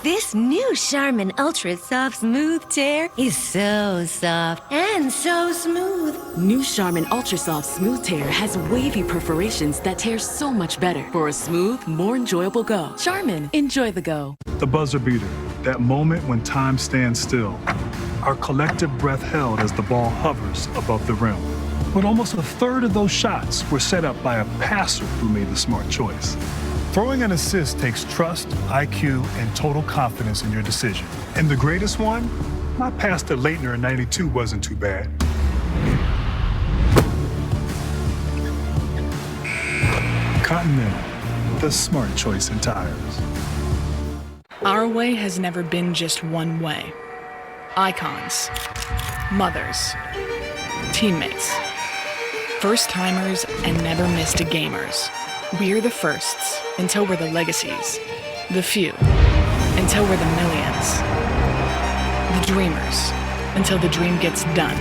This new Charmin Ultra Soft Smooth Tear is so soft and so smooth. New Charmin Ultra Soft Smooth Tear has wavy perforations that tear so much better for a smooth, more enjoyable go. Charmin, enjoy the go. The buzzer beater, that moment when time stands still. Our collective breath held as the ball hovers above the rim. But almost a third of those shots were set up by a passer who made the smart choice. Throwing an assist takes trust, IQ, and total confidence in your decision. And the greatest one? My pass to Leitner in '92 wasn't too bad. Continental, the smart choice in tires. Our way has never been just one way. Icons, mothers, teammates, first-timers, and never-missed gamers. We're the firsts until we're the legacies, the few until we're the millions, the dreamers until the dream gets done.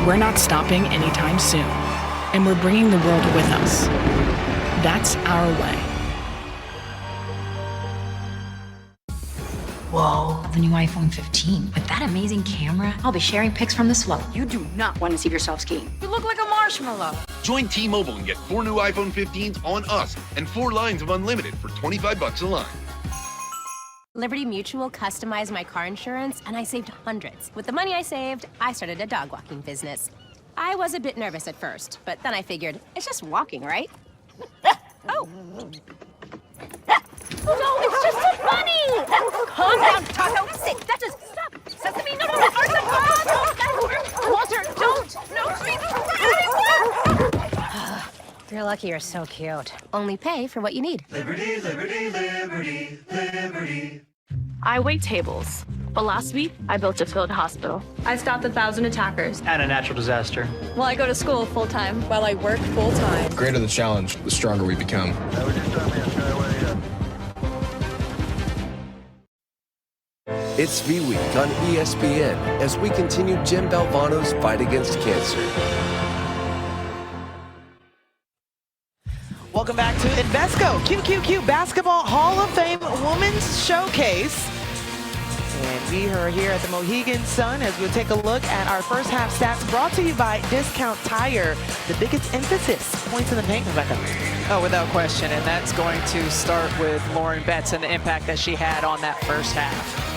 We're not stopping anytime soon, and we're bringing the world with us. That's our way. Whoa, the new iPhone 15. With that amazing camera, I'll be sharing pics from the slope. You do not want to see yourself skiing. You look like a marshmallow. Join T-Mobile and get 4 new iPhone 15s on us and 4 lines of unlimited for $25 a line. Liberty Mutual customized my car insurance, and I saved hundreds. With the money I saved, I started a dog walking business. I was a bit nervous at first, but then I figured, it's just walking, right? Oh! No, it's just a bunny! Calm down, Taco. Sit. That just stop. Sesame, no, Arthur, Walter, don't. No, you're lucky you're so cute. Only pay for what you need. Liberty, liberty, liberty, liberty. I wait tables, but last week I built a field hospital. I stopped 1,000 attackers. And a natural disaster. Well, I go to school full-time. While I work full-time. The greater the challenge, the stronger we become. It's V-Week on ESPN as we continue Jim Valvano's fight against cancer. Welcome back to Invesco QQQ Basketball Hall of Fame Women's Showcase. And we are here at the Mohegan Sun as we'll take a look at our first half stats brought to you by Discount Tire. The biggest emphasis, points in the paint, Rebecca. Oh, without question, and that's going to start with Lauren Betts and the impact that she had on that first half.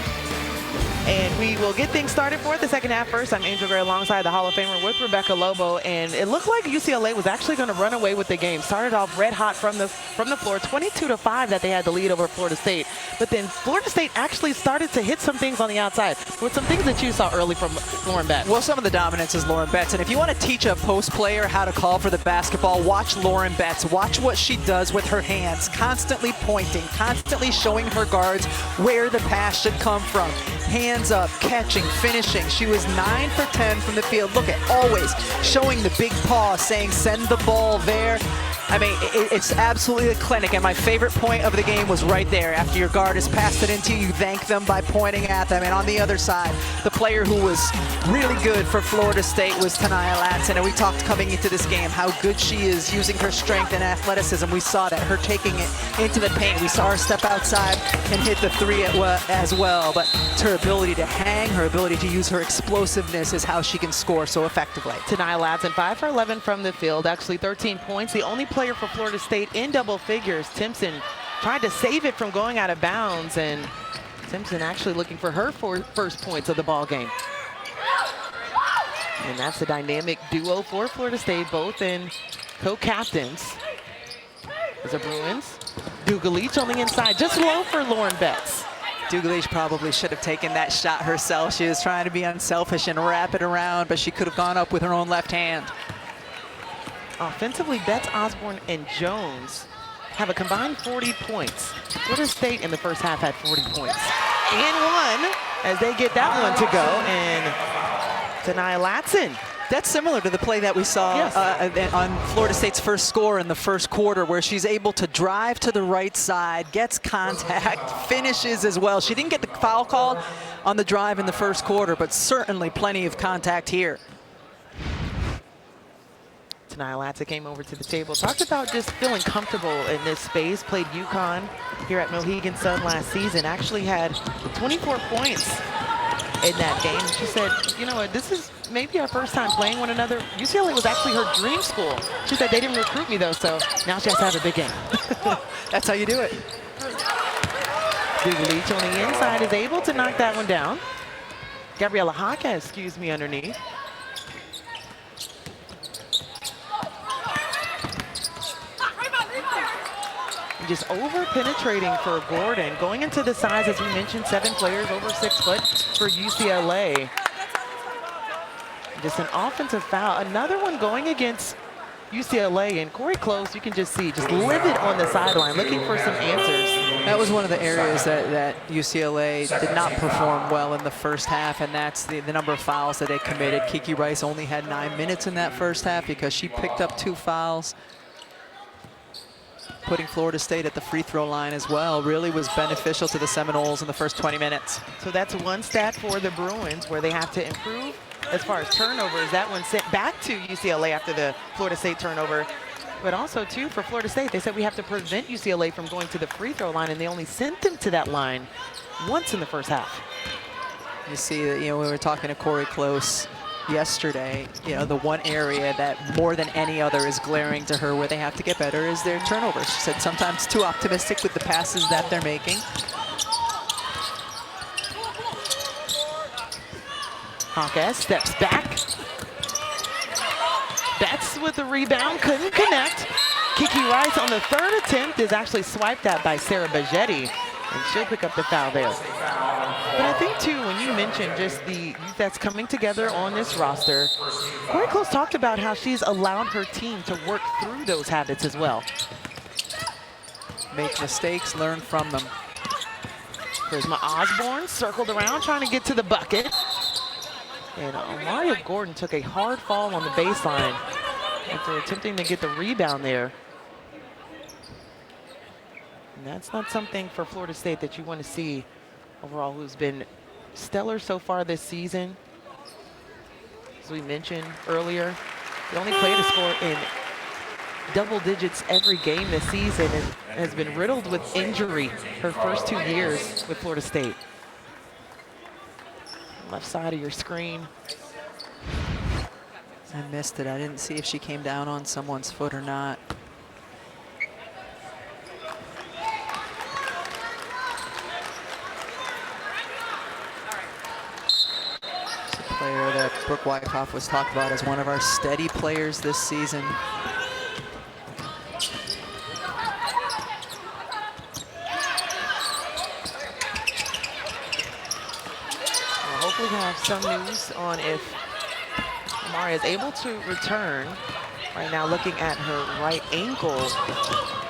And we will get things started for the second half first. I'm Angel Gray alongside the Hall of Famer with Rebecca Lobo. And it looked like UCLA was actually going to run away with the game. Started off red hot from the floor, 22-5 that they had the lead over Florida State. But then Florida State actually started to hit some things on the outside. There were some things that you saw early from Lauren Betts. Well, some of the dominance is Lauren Betts. And if you want to teach a post player how to call for the basketball, watch Lauren Betts. Watch what she does with her hands, constantly pointing, constantly showing her guards where the pass should come from. Hands up, catching, finishing. She was 9 for 10 from the field. Look at always showing the big paw, saying send the ball there. I mean, it's absolutely a clinic, and my favorite point of the game was right there. After your guard has passed it into you, thank them by pointing at them. And on the other side, the player who was really good for Florida State was Tania Latson. And we talked coming into this game how good she is using her strength and athleticism. We saw that, her taking it into the paint. We saw her step outside and hit the three as well. But it's her ability to hang, her ability to use her explosiveness is how she can score so effectively. Tania Latson, 5 for 11 from the field, actually 13 points. The only player for Florida State in double figures. Timpson tried to save it from going out of bounds, and Timpson actually looking for her first points of the ball game. And that's the dynamic duo for Florida State, both in co-captains. As the Bruins, Dugalich on the inside, just low for Lauren Betts. Dugalich probably should have taken that shot herself. She was trying to be unselfish and wrap it around, but she could have gone up with her own left hand. Offensively, Betts, Osborne, and Jones have a combined 40 points. Florida State in the first half had 40 points. And one as they get that one to go. And Tania Latson. That's similar to the play that we saw on Florida State's first score in the first quarter, where she's able to drive to the right side, gets contact, finishes as well. She didn't get the foul call on the drive in the first quarter, but certainly plenty of contact here. Tania Latson came over to the table, talked about just feeling comfortable in this space, played UConn here at Mohegan Sun last season, actually had 24 points in that game. She said, you know what, this is maybe our first time playing one another. UCLA was actually her dream school. She said they didn't recruit me though, so now she has to have a big game. That's how you do it. Dugalich on the inside is able to knock that one down. Gabriella Haka, excuse me, underneath. Just over-penetrating for Gordon. Going into the size, as we mentioned, 7 players, over 6 foot for UCLA. Just an offensive foul. Another one going against UCLA. And Corey Close, you can just see, just livid on the sideline, looking for some answers. That was one of the areas that UCLA did not perform well in the first half, and that's the number of fouls that they committed. Kiki Rice only had 9 minutes in that first half because she picked up 2 fouls. Putting Florida State at the free throw line as well really was beneficial to the Seminoles in the first 20 minutes. So that's one stat for the Bruins where they have to improve as far as turnovers. That one sent back to UCLA after the Florida State turnover. But also, too, for Florida State, they said we have to prevent UCLA from going to the free throw line, and they only sent them to that line once in the first half. You see that, when we were talking to Corey Close yesterday, the one area that more than any other is glaring to her where they have to get better is their turnovers. She said sometimes too optimistic with the passes that they're making. Hawkes steps back. Betts with the rebound, couldn't connect. Kiki Rice on the 3rd attempt is actually swiped at by Sarah Bajetti, and she'll pick up the foul there. But I think, too, when you mentioned just the youth that's coming together on this roster, Corey Close talked about how she's allowed her team to work through those habits as well. Make mistakes, learn from them. There's my Osborne, circled around, trying to get to the bucket. And Maria Gordon took a hard fall on the baseline after attempting to get the rebound there. And that's not something for Florida State that you want to see overall, who's been stellar so far this season. As we mentioned earlier, they only played a score in double digits every game this season and has been riddled with injury her first 2 years with Florida State. Left side of your screen. I missed it. I didn't see if she came down on someone's foot or not. Player that Brooke Wyckoff was talked about as one of our steady players this season. Well, hopefully we'll have some news on if Amari is able to return. Right now looking at her right ankle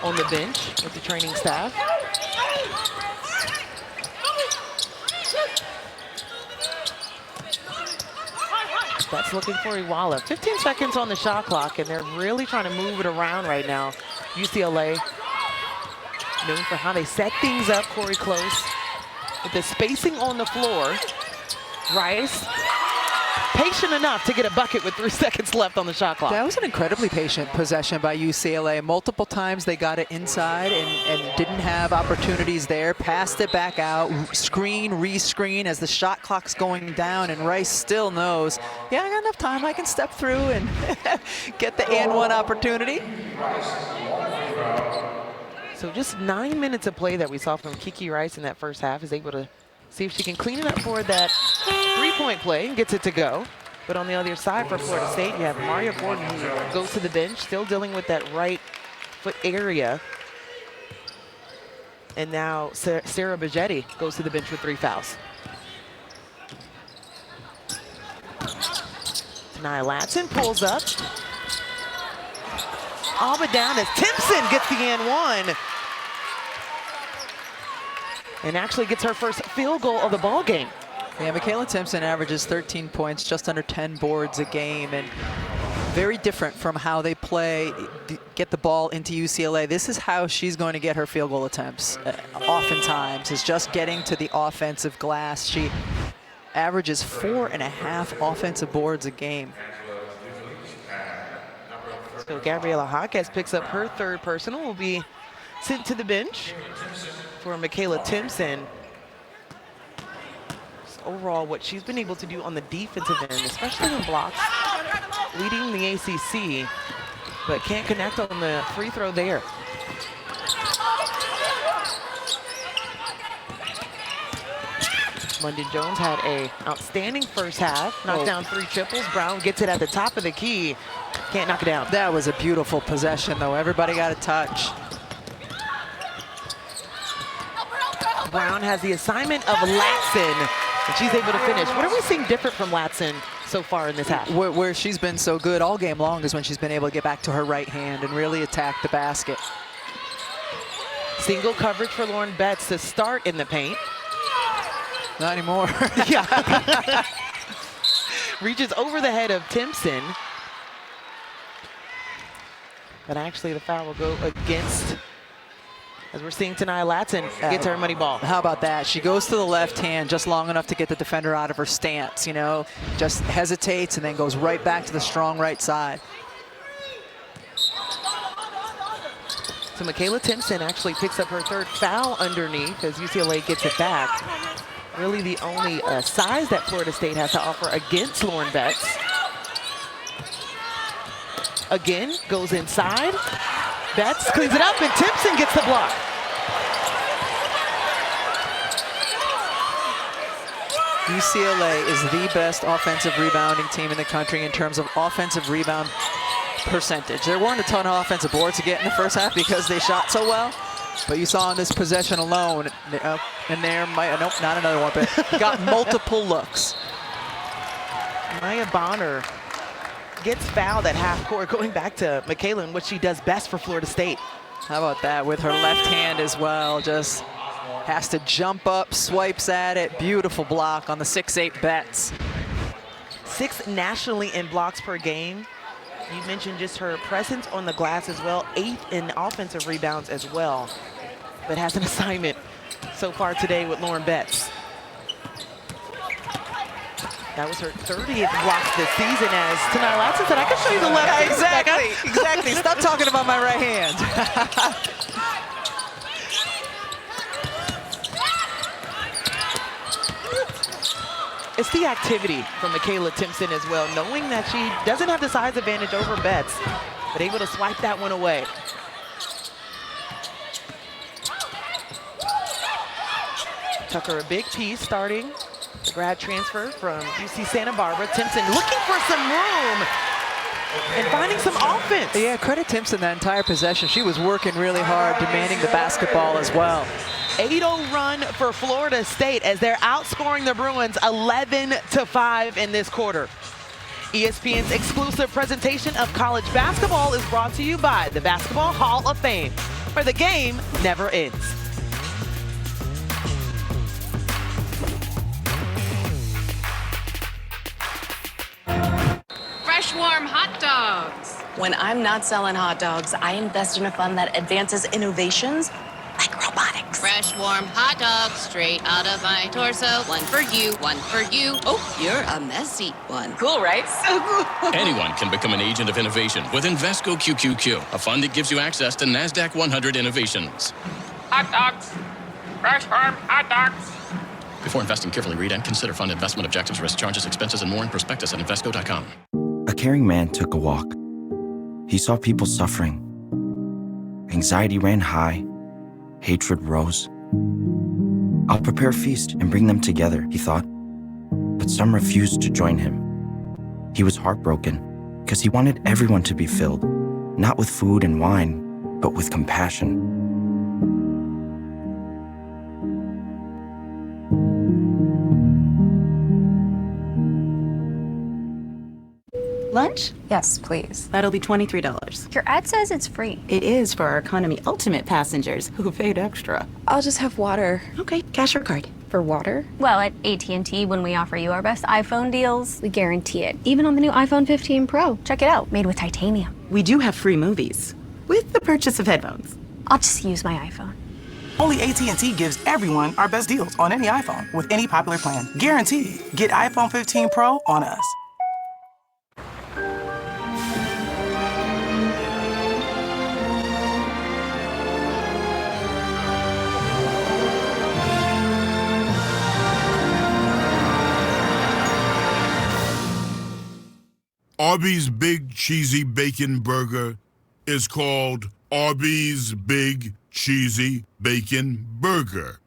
on the bench with the training staff. That's looking for Iwala. 15 seconds on the shot clock, and they're really trying to move it around right now. UCLA, known for how they set things up. Corey Close with the spacing on the floor. Rice, patient enough to get a bucket with 3 seconds left on the shot clock. That was an incredibly patient possession by UCLA. Multiple times they got it inside and didn't have opportunities there. Passed it back out, screen, re-screen as the shot clock's going down, and Rice still knows, yeah, I got enough time. I can step through and get the and one opportunity. So just 9 minutes of play that we saw from Kiki Rice in that first half is able to see if she can clean it up for that 3-point play and gets it to go. But on the other side for Florida State, you have Mario Gordon, who goes to the bench, still dealing with that right foot area. And now Sarah Bajetti goes to the bench with 3 fouls. Tania Latson pulls up. All but down as Timpson gets the and one. And actually gets her first field goal of the ball game. Yeah, Michaela Timpson averages 13 points, just under 10 boards a game, and very different from how they play, get the ball into UCLA. This is how she's going to get her field goal attempts, oftentimes, is just getting to the offensive glass. She averages 4.5 offensive boards a game. So Gabriela Jaquez picks up her 3rd personal, will be sent to the bench for Michaela Timpson. Overall, what she's been able to do on the defensive end, especially in blocks, leading the ACC, but can't connect on the free throw there. London Jones had an outstanding first half, knocked down 3 triples. Brown gets it at the top of the key, can't knock it down. That was a beautiful possession, though. Everybody got a touch. Brown has the assignment of Latson, and she's able to finish. What are we seeing different from Latson so far in this half? Where she's been so good all game long is when she's been able to get back to her right hand and really attack the basket. Single coverage for Lauren Betts to start in the paint. Not anymore. Yeah. Reaches over the head of Timpson. But actually the foul will go against, as we're seeing Tania Latson gets her money ball. How about that? She goes to the left hand just long enough to get the defender out of her stance, you know, just hesitates and then goes right back to the strong right side. So Michaela Timpson actually picks up her 3rd foul underneath as UCLA gets it back. Really the only size that Florida State has to offer against Lauren Betts. Again, goes inside. Betts cleans it up, and Timpson gets the block. UCLA is the best offensive rebounding team in the country in terms of offensive rebound percentage. There weren't a ton of offensive boards to get in the first half because they shot so well. But you saw in this possession alone, and there might, nope, not another one, but got multiple looks. Maya Bonner gets fouled at half court, going back to Michaela and what she does best for Florida State. How about that with her left hand as well? Just has to jump up, swipes at it. Beautiful block on the 6'8" Betts. 6th nationally in blocks per game. You mentioned just her presence on the glass as well. 8th in offensive rebounds as well. But has an assignment so far today with Lauren Betts. That was her 30th block this season, as Tania Latson said, I can show you the left hand. Exactly. Stop talking about my right hand. It's the activity from Michaela Timpson as well, knowing that she doesn't have the size advantage over Betts, but able to swipe that one away. Tucker, a big piece starting. Grad transfer from UC Santa Barbara. Timpson looking for some room and finding some offense. Yeah, credit Timpson that entire possession. She was working really hard, demanding the basketball as well. 8-0 run for Florida State as they're outscoring the Bruins 11-5 in this quarter. ESPN's exclusive presentation of college basketball is brought to you by the Basketball Hall of Fame, where the game never ends. Fresh, warm hot dogs. When I'm not selling hot dogs, I invest in a fund that advances innovations like robotics. Fresh, warm hot dogs straight out of my torso. One for you, one for you. Oh, you're a messy one. Cool, right? So cool. Anyone can become an agent of innovation with Invesco QQQ, a fund that gives you access to NASDAQ 100 innovations. Hot dogs. Fresh, warm hot dogs. Before investing, carefully read and consider fund investment objectives, risk, charges, expenses, and more in prospectus at Invesco.com. A caring man took a walk. He saw people suffering. Anxiety ran high. Hatred rose. I'll prepare a feast and bring them together, he thought. But some refused to join him. He was heartbroken because he wanted everyone to be filled, not with food and wine, but with compassion. Lunch? Yes, please. That'll be $23. Your ad says it's free. It is for our Economy Ultimate passengers who paid extra. I'll just have water. Okay, cash or card. For water? Well, at AT&T, when we offer you our best iPhone deals, we guarantee it. Even on the new iPhone 15 Pro. Check it out, made with titanium. We do have free movies with the purchase of headphones. I'll just use my iPhone. Only AT&T gives everyone our best deals on any iPhone with any popular plan. Guaranteed. Get iPhone 15 Pro on us. Arby's Big Cheesy Bacon Burger is called Arby's Big Cheesy Bacon Burger.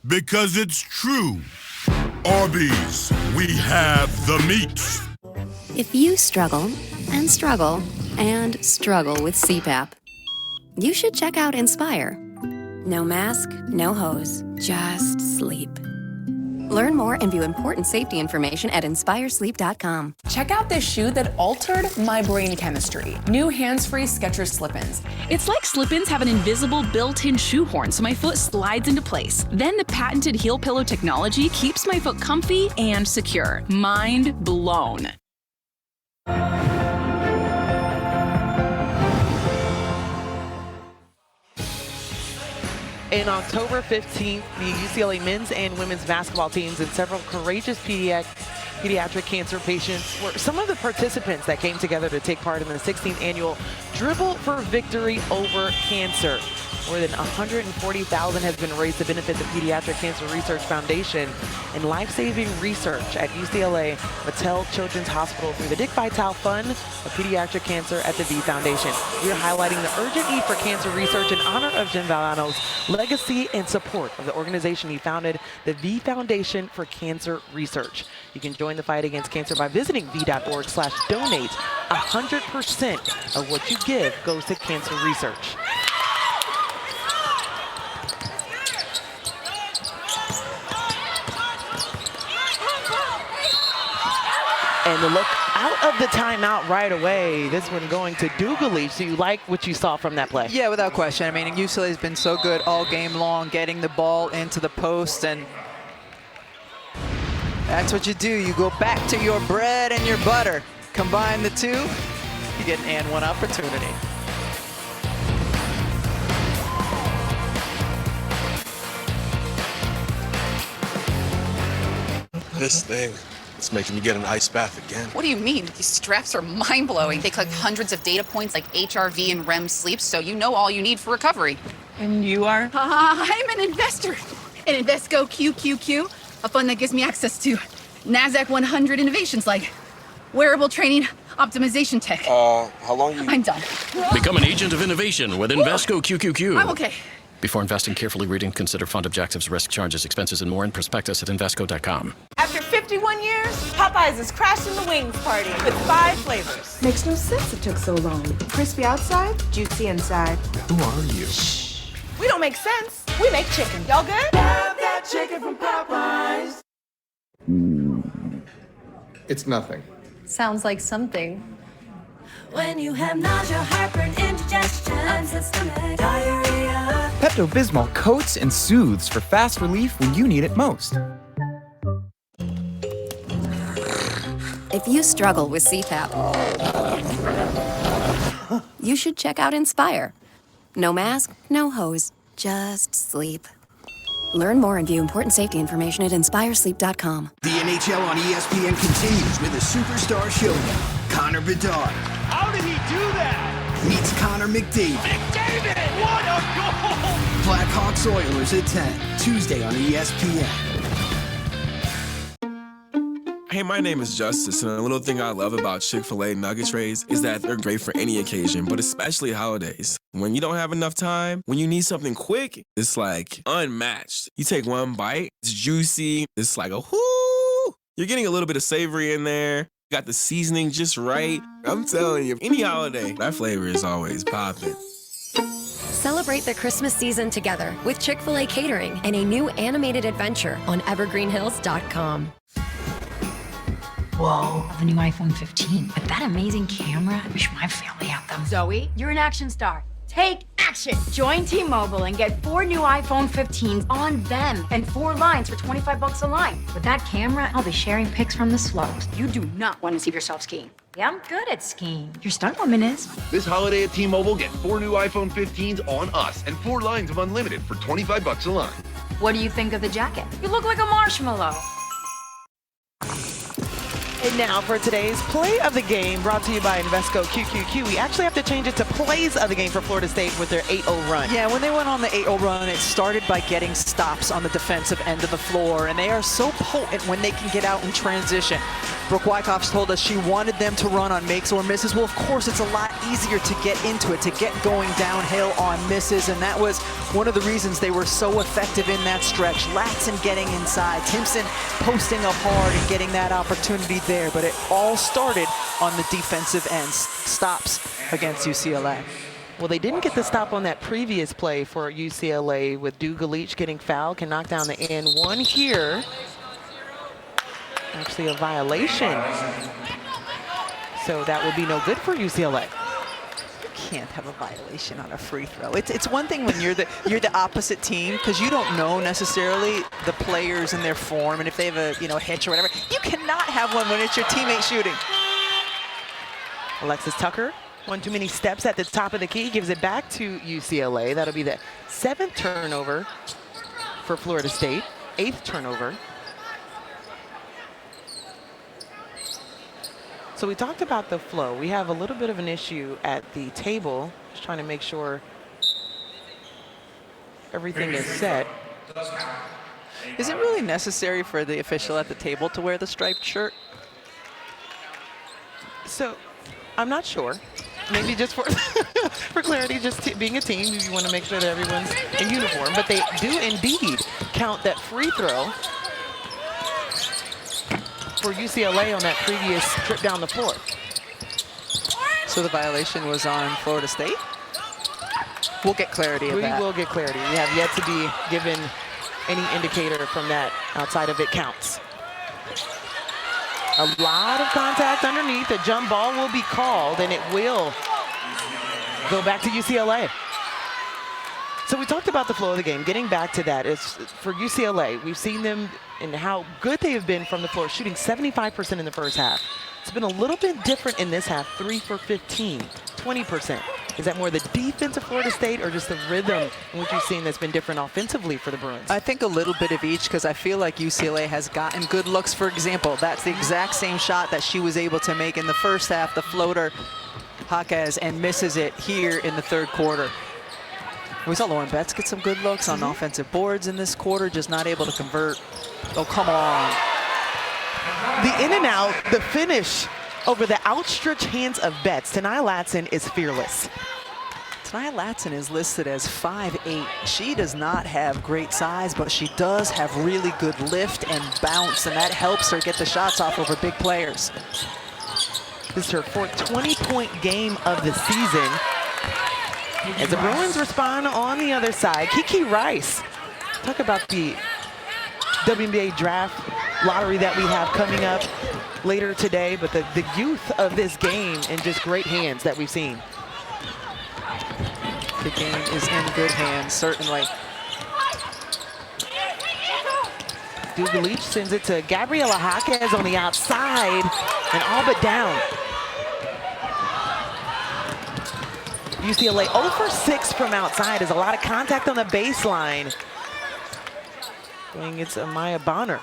Because it's true. Arby's, we have the meats. If you struggle and struggle and struggle with CPAP, you should check out Inspire. No mask, no hose, just sleep. Learn more and view important safety information at inspiresleep.com. Check out this shoe that altered my brain chemistry. New hands-free Skechers slip-ins. It's like slip-ins have an invisible built-in shoehorn so my foot slides into place. Then the patented heel pillow technology keeps my foot comfy and secure. Mind blown. In October 15th, the UCLA men's and women's basketball teams and several courageous pediatric cancer patients were some of the participants that came together to take part in the 16th annual Dribble for Victory Over Cancer. More than $140,000 has been raised to benefit the Pediatric Cancer Research Foundation and life-saving research at UCLA Mattel Children's Hospital through the Dick Vitale Fund of Pediatric Cancer at the V Foundation. We are highlighting the urgent need for cancer research in honor of Jim Vallano's legacy and support of the organization he founded, the V Foundation for Cancer Research. You can join the fight against cancer by visiting v.org/donate. 100% of what you give goes to cancer research. And the look out of the timeout right away. This one going to Dougalee. So you like what you saw from that play? Yeah, without question. I mean, UCLA has been so good all game long, getting the ball into the post, and that's what you do. You go back to your bread and your butter. Combine the two, you get an and one opportunity. This thing, it's making me get an ice bath again. What do you mean? These straps are mind-blowing. They collect hundreds of data points like HRV and REM sleep, so you know all you need for recovery. And you are? I'm an investor in Invesco QQQ, a fund that gives me access to NASDAQ 100 innovations like wearable training optimization tech. How long you... I'm done. Become an agent of innovation with Invesco QQQ. I'm okay. Before investing, carefully read and consider fund objectives, risk, charges, expenses, and more in prospectus at Invesco.com. After 51 years, Popeyes is crashing the wings party with 5 flavors. Makes no sense it took so long. Crispy outside, juicy inside. Who are you? Shh. We don't make sense. We make chicken. Y'all good? Have that chicken from Popeyes. It's nothing. Sounds like something. When you have nausea, heartburn, indigestion, unsystemic diarrhea. Pepto-Bismol coats and soothes for fast relief when you need it most. If you struggle with CPAP, you should check out Inspire. No mask, no hose, just sleep. Learn more and view important safety information at inspiresleep.com. The NHL on ESPN continues with a superstar showdown. Connor Bedard. How did he do that? Meets Connor McDavid. McDavid! What a goal! Blackhawks Oilers at 10, Tuesday on ESPN. Hey, my name is Justice, and a little thing I love about Chick-fil-A nugget trays is that they're great for any occasion, but especially holidays. When you don't have enough time, when you need something quick, it's like unmatched. You take one bite, it's juicy, it's like a whoo! You're getting a little bit of savory in there. Got the seasoning just right. I'm telling you, any holiday, that flavor is always popping. Celebrate the Christmas season together with Chick-fil-A Catering and a new animated adventure on evergreenhills.com. Whoa, the new iPhone 15. With that amazing camera, I wish my family had them. Zoe, you're an action star. Take action. Join T-Mobile and get 4 new iPhone 15s on them and 4 lines for $25 a line. With that camera, I'll be sharing pics from the slopes. You do not want to see yourself skiing. Yeah, I'm good at skiing. Your stunt woman is. This holiday at T-Mobile, get 4 new iPhone 15s on us and 4 lines of unlimited for $25 a line. What do you think of the jacket? You look like a marshmallow. And now for today's play of the game, brought to you by Invesco QQQ. We actually have to change it to plays of the game for Florida State with their 8-0 run. Yeah, when they went on the 8-0 run, it started by getting stops on the defensive end of the floor, and they are so potent when they can get out in transition. Brooke Wyckoff's told us she wanted them to run on makes or misses. Well, of course, it's a lot easier to get into it, to get going downhill on misses, and that was one of the reasons they were so effective in that stretch. Latson getting inside, Timpson posting up hard and getting that opportunity there, but it all started on the defensive end. Stops against UCLA. Well, they didn't get the stop on that previous play for UCLA with Dugalich getting fouled, can knock down the N1 here. Actually a violation. So that will be no good for UCLA. You can't have a violation on a free throw. It's one thing when you're the opposite team, because you don't know necessarily the players and their form, and if they have a hitch or whatever. You cannot have one when it's your teammate shooting. Alexis Tucker, one too many steps at the top of the key, gives it back to UCLA. That'll be the 7th turnover for Florida State, 8th turnover. So we talked about the flow. We have a little bit of an issue at the table, just trying to make sure everything is set. Is it really necessary for the official at the table to wear the striped shirt? So I'm not sure. Maybe just for for clarity, just being a team, you want to make sure that everyone's in uniform. But they do indeed count that free throw for UCLA on that previous trip down the floor. So the violation was on Florida State? We'll get clarity of that. We will get clarity. We have yet to be given any indicator from that outside of it counts. A lot of contact underneath. A jump ball will be called, and it will go back to UCLA. So we talked about the flow of the game. Getting back to that, is for UCLA, we've seen them and how good they have been from the floor, shooting 75% in the first half. It's been a little bit different in this half, 3 for 15, 20%. Is that more the defense of Florida State or just the rhythm in which you've seen that's been different offensively for the Bruins? I think a little bit of each, because I feel like UCLA has gotten good looks. For example, that's the exact same shot that she was able to make in the first half, the floater, Jaquez, and misses it here in the third quarter. We saw Lauren Betts get some good looks on offensive boards in this quarter, just not able to convert. Oh, come on. The in and out, the finish over the outstretched hands of Betts. Tania Latson is fearless. Tania Latson is listed as 5'8". She does not have great size, but she does have really good lift and bounce, and that helps her get the shots off over big players. This is her 4th 20-point game of the season. As the Bruins respond on the other side, Kiki Rice. Talk about the WNBA draft lottery that we have coming up later today, but the youth of this game and just great hands that we've seen. The game is in good hands, certainly. Dugalich sends it to Gabriela Jaquez on the outside and all but down. UCLA 0 for 6 from outside. There's a lot of contact on the baseline. Going it's Amaya Bonner.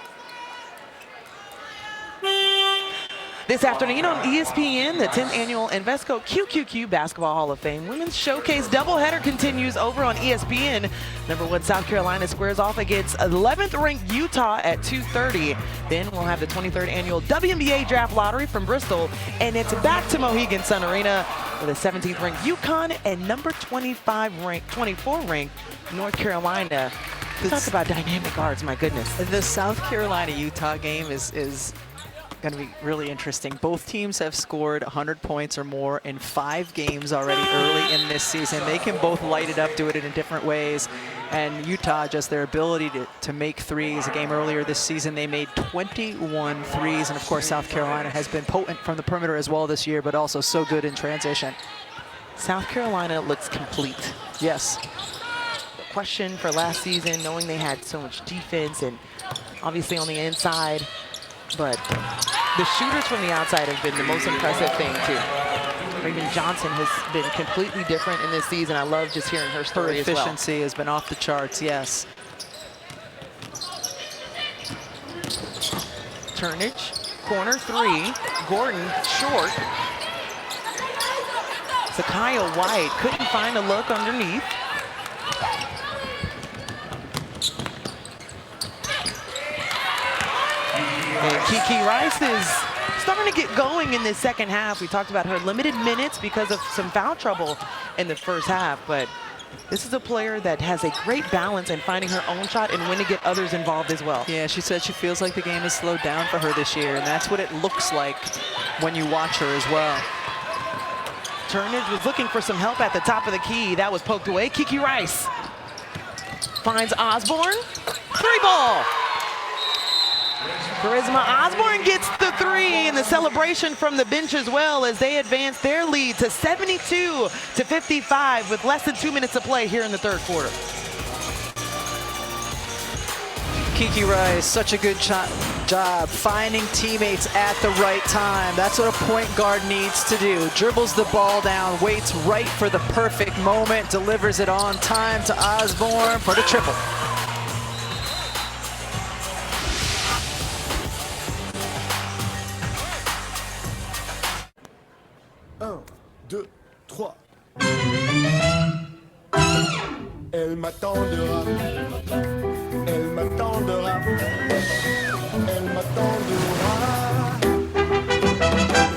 This afternoon on ESPN, the 10th annual Invesco QQQ Basketball Hall of Fame Women's Showcase doubleheader continues over on ESPN. Number 1 South Carolina squares off against 11th ranked Utah at 2:30. Then we'll have the 23rd annual WNBA Draft Lottery from Bristol, and it's back to Mohegan Sun Arena with a 17th ranked UConn and number 24 ranked North Carolina Talk about dynamic guards, my goodness. The South Carolina-Utah game is going to be really interesting. Both teams have scored 100 points or more in 5 games already early in this season. They can both light it up, do it in different ways. And Utah, just their ability to make threes. A game earlier this season, they made 21 threes. And of course, South Carolina has been potent from the perimeter as well this year, but also so good in transition. South Carolina looks complete. Yes. The question for last season, knowing they had so much defense and obviously on the inside, but the shooters from the outside have been the most impressive thing too. Raven Johnson has been completely different in this season. I love just hearing her story as well. Her efficiency has been off the charts, yes. Turnage, corner 3, Gordon short. Zakiya White couldn't find a look underneath. And Kiki Rice is starting to get going in this second half. We talked about her limited minutes because of some foul trouble in the first half, but this is a player that has a great balance in finding her own shot and when to get others involved as well. Yeah, she said she feels like the game has slowed down for her this year, and that's what it looks like when you watch her as well. Turnage was looking for some help at the top of the key. That was poked away. Kiki Rice finds Osborne. 3-ball. Charisma Osborne gets the 3, and the celebration from the bench as well as they advance their lead to 72-55 with less than 2 minutes to play here in the third quarter. Kiki Rice, such a good job finding teammates at the right time. That's what a point guard needs to do. Dribbles the ball down, waits right for the perfect moment, delivers it on time to Osborne for the triple. Elle m'attendra, elle m'attendra, elle m'attendra.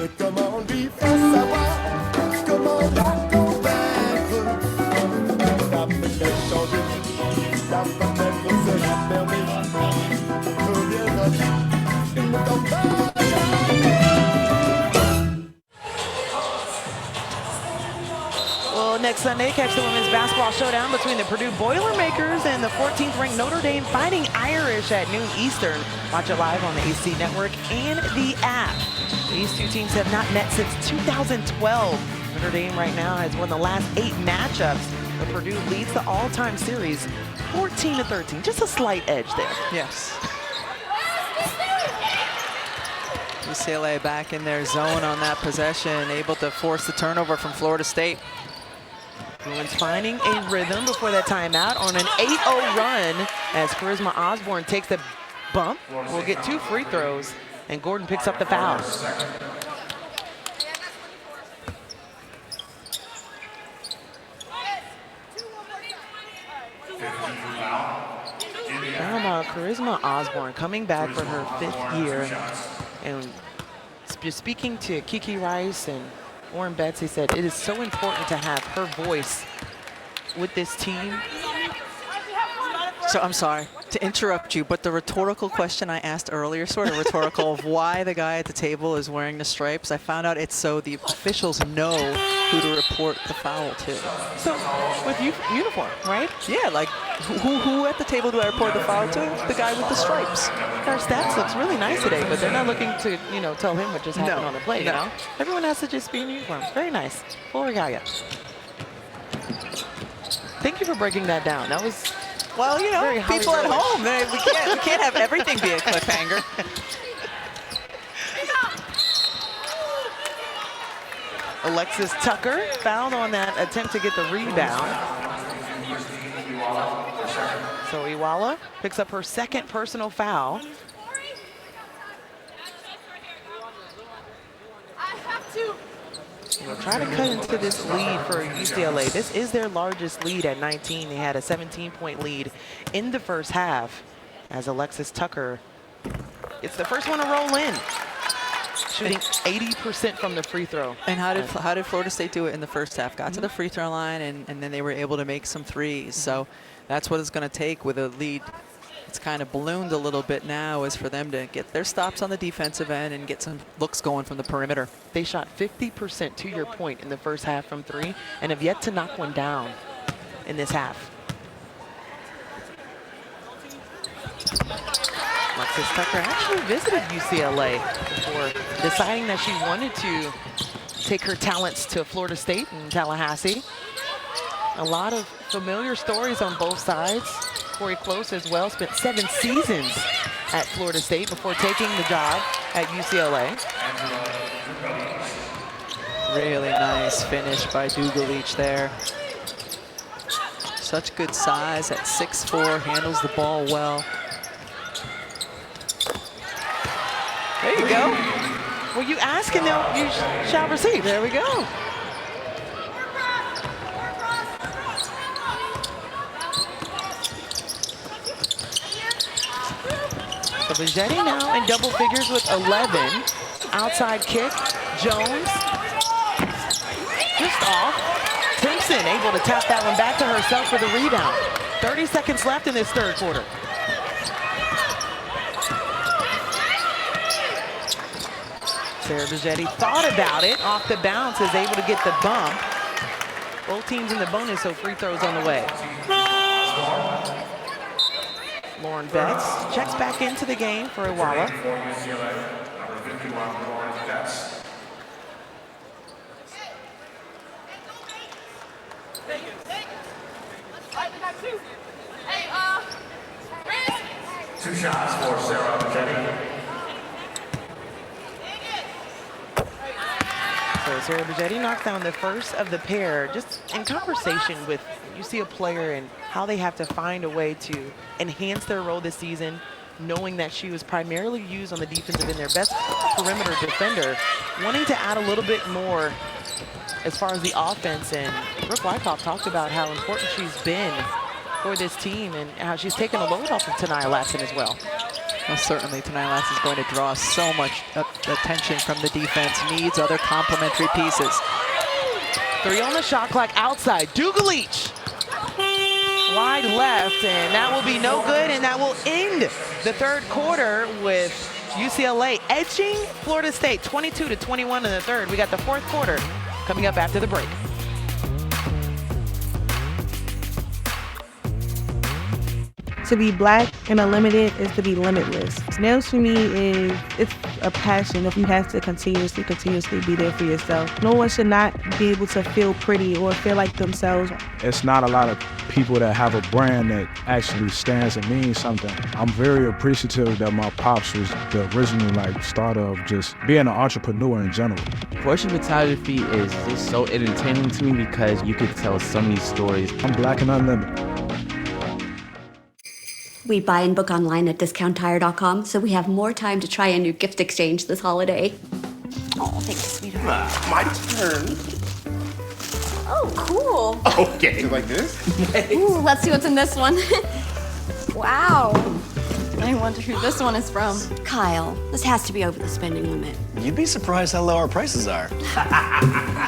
Et comment lui faire savoir, comment la convaincre? Ça peut-être changer, ça peut-être sera permis. Reviendra-t-il, il ne t'en va jamais. Well, next Sunday, catch the women's basketball showdown between the Purdue Boilermakers and the 14th-ranked Notre Dame Fighting Irish at noon Eastern. Watch it live on the AC Network and the app. These two teams have not met since 2012. Notre Dame right now has won the last 8 matchups, but Purdue leads the all-time series 14-13. Just a slight edge there. Yes. UCLA back in their zone on that possession, able to force the turnover from Florida State. Bruins finding a rhythm before that timeout on an 8-0 run as Charisma Osborne takes the bump. We'll get 2 free throws, and Gordon picks up the foul. How about Charisma Osborne coming back for her 5th year, and speaking to Kiki Rice and Warren Betts, he said it is so important to have her voice with this team. So I'm sorry to interrupt you, but the rhetorical question I asked earlier, sort of rhetorical, of why the guy at the table is wearing the stripes, I found out it's so the officials know who to report the foul to. So with uniform, right? Yeah, like who at the table do I report the foul to? The guy with the stripes. Our stats looks really nice today, but they're not looking to, you know, tell him what just happened on the play, you know? Everyone has to just be in uniform. Very nice. Full regalia. Thank you for breaking that down. That was, well, you know, people at home, we can't have everything be a cliffhanger. Alexis Tucker fouled on that attempt to get the rebound. So Iwala picks up her 2nd personal foul. We'll try to cut into this lead for UCLA. This is their largest lead at 19. They had a 17-point lead in the first half as Alexis Tucker, it's the first one to roll in. shooting 80% from the free throw. And how did Florida State do it in the first half? Got to the free throw line, and then they were able to make some threes. So that's what it's going to take with a lead. It's kind of ballooned a little bit now, is for them to get their stops on the defensive end and get some looks going from the perimeter. They shot 50%, to your point, in the first half from three, and have yet to knock one down in this half. Alexis Tucker actually visited UCLA before deciding that she wanted to take her talents to Florida State in Tallahassee. A lot of familiar stories on both sides. Corey Close as well spent 7 seasons at Florida State before taking the job at UCLA. Really nice finish by Dugalich there. Such good size at 6'4", handles the ball well. There you go. Well, you ask and you shall receive. There we go. So Bigetti now in double figures with 11. Outside kick, Jones. Just off. Timpson able to tap that one back to herself for the rebound. 30 seconds left in this third quarter. Sarah Bigetti thought about it, off the bounce, is able to get the bump. Both teams in the bonus, so free throws on the way. Lauren Betts checks back into the game for Iwala. Two shots for Sarah Bigetti. So Sarah Bigetti knocked down the first of the pair, just in conversation with, you see a player and how they have to find a way to enhance their role this season, knowing that she was primarily used on the defensive end, their best perimeter defender, wanting to add a little bit more as far as the offense. And Brooke Wyckoff talked about how important she's been for this team and how she's taken a load off of Tanaya Latson as well. Well, certainly Tanaya Latson is going to draw so much attention from the defense, needs other complementary pieces. 3 on the shot clock outside. Dugalich wide left, and that will be no good, and that will end the third quarter with UCLA edging Florida State 22-21 in the third. We got the fourth quarter coming up after the break. To be black and unlimited is to be limitless. Nails for me it's a passion. If you have to continuously be there for yourself. No one should not be able to feel pretty or feel like themselves. It's not a lot of people that have a brand that actually stands and means something. I'm very appreciative that my pops was the original starter of just being an entrepreneur in general. Portrait photography is just so entertaining to me because you could tell so many stories. I'm black and unlimited. We buy and book online at discounttire.com, so we have more time to try a new gift exchange this holiday. Oh, thanks, sweetheart. My turn. Oh, cool. Okay. You like this? Ooh, let's see what's in this one. Wow. I wonder who this one is from. Kyle, this has to be over the spending limit. You'd be surprised how low our prices are.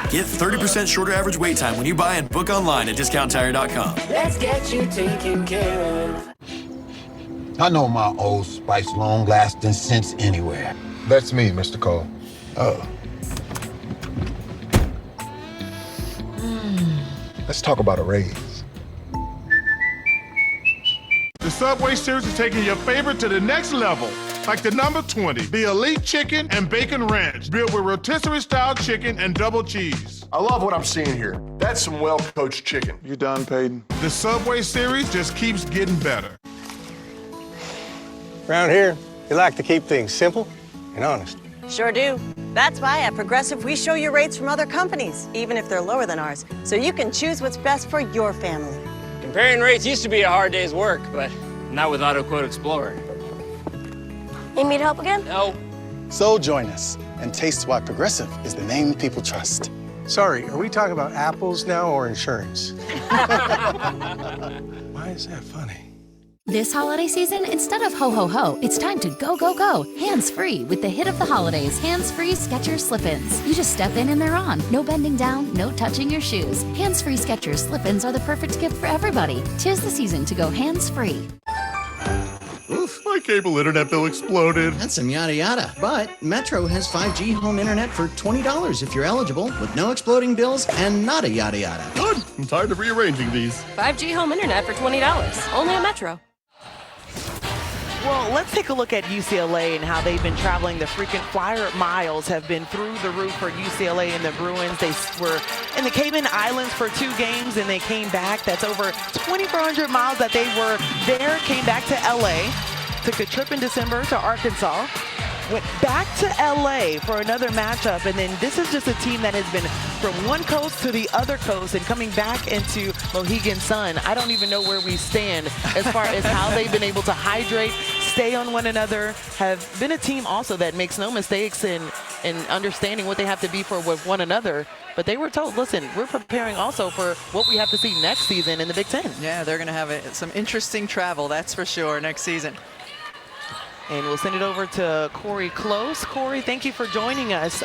Get 30% shorter average wait time when you buy and book online at discounttire.com. Let's get you taken care of. I know my Old Spice long-lasting scents anywhere. That's me, Mr. Cole. Oh. Let's talk about a raise. The Subway series is taking your favorite to the next level. Like the number 20, the Elite Chicken and Bacon Ranch, built with rotisserie-style chicken and double cheese. I love what I'm seeing here. That's some well-coached chicken. You done, Peyton? The Subway series just keeps getting better. Around here, we like to keep things simple and honest. Sure do. That's why at Progressive, we show you rates from other companies, even if they're lower than ours, so you can choose what's best for your family. Comparing rates used to be a hard day's work, but not with AutoQuote Explorer. Need me to help again? No. So join us and taste why Progressive is the name people trust. Sorry, are we talking about apples now or insurance? Why is that funny? This holiday season, instead of ho ho ho, it's time to go go go, hands-free with the hit of the holidays, hands-free Skechers slip-ins. You just step in and they're on. No bending down, no touching your shoes. Hands-free Skechers slip-ins are the perfect gift for everybody. 'Tis the season to go hands-free. Oof, my cable internet bill exploded. That's some yada yada. But Metro has 5G home internet for $20 if you're eligible, with no exploding bills and not a yada yada. Good. I'm tired of rearranging these. 5G home internet for $20. Only on Metro. Well, let's take a look at UCLA and how they've been traveling. The frequent flyer miles have been through the roof for UCLA and the Bruins. They were in the Cayman Islands for 2 games, and they came back. That's over 2,400 miles that they were there, came back to LA, took a trip in December to Arkansas, went back to LA for another matchup, and then this is just a team that has been from one coast to the other coast and coming back into Mohegan Sun. I don't even know where we stand as far as how they've been able to hydrate, stay on one another, have been a team also that makes no mistakes in understanding what they have to be for with one another. But they were told, listen, we're preparing also for what we have to see next season in the Big Ten. Yeah, they're going to have some interesting travel, that's for sure, next season. And we'll send it over to Corey Close. Corey, thank you for joining us.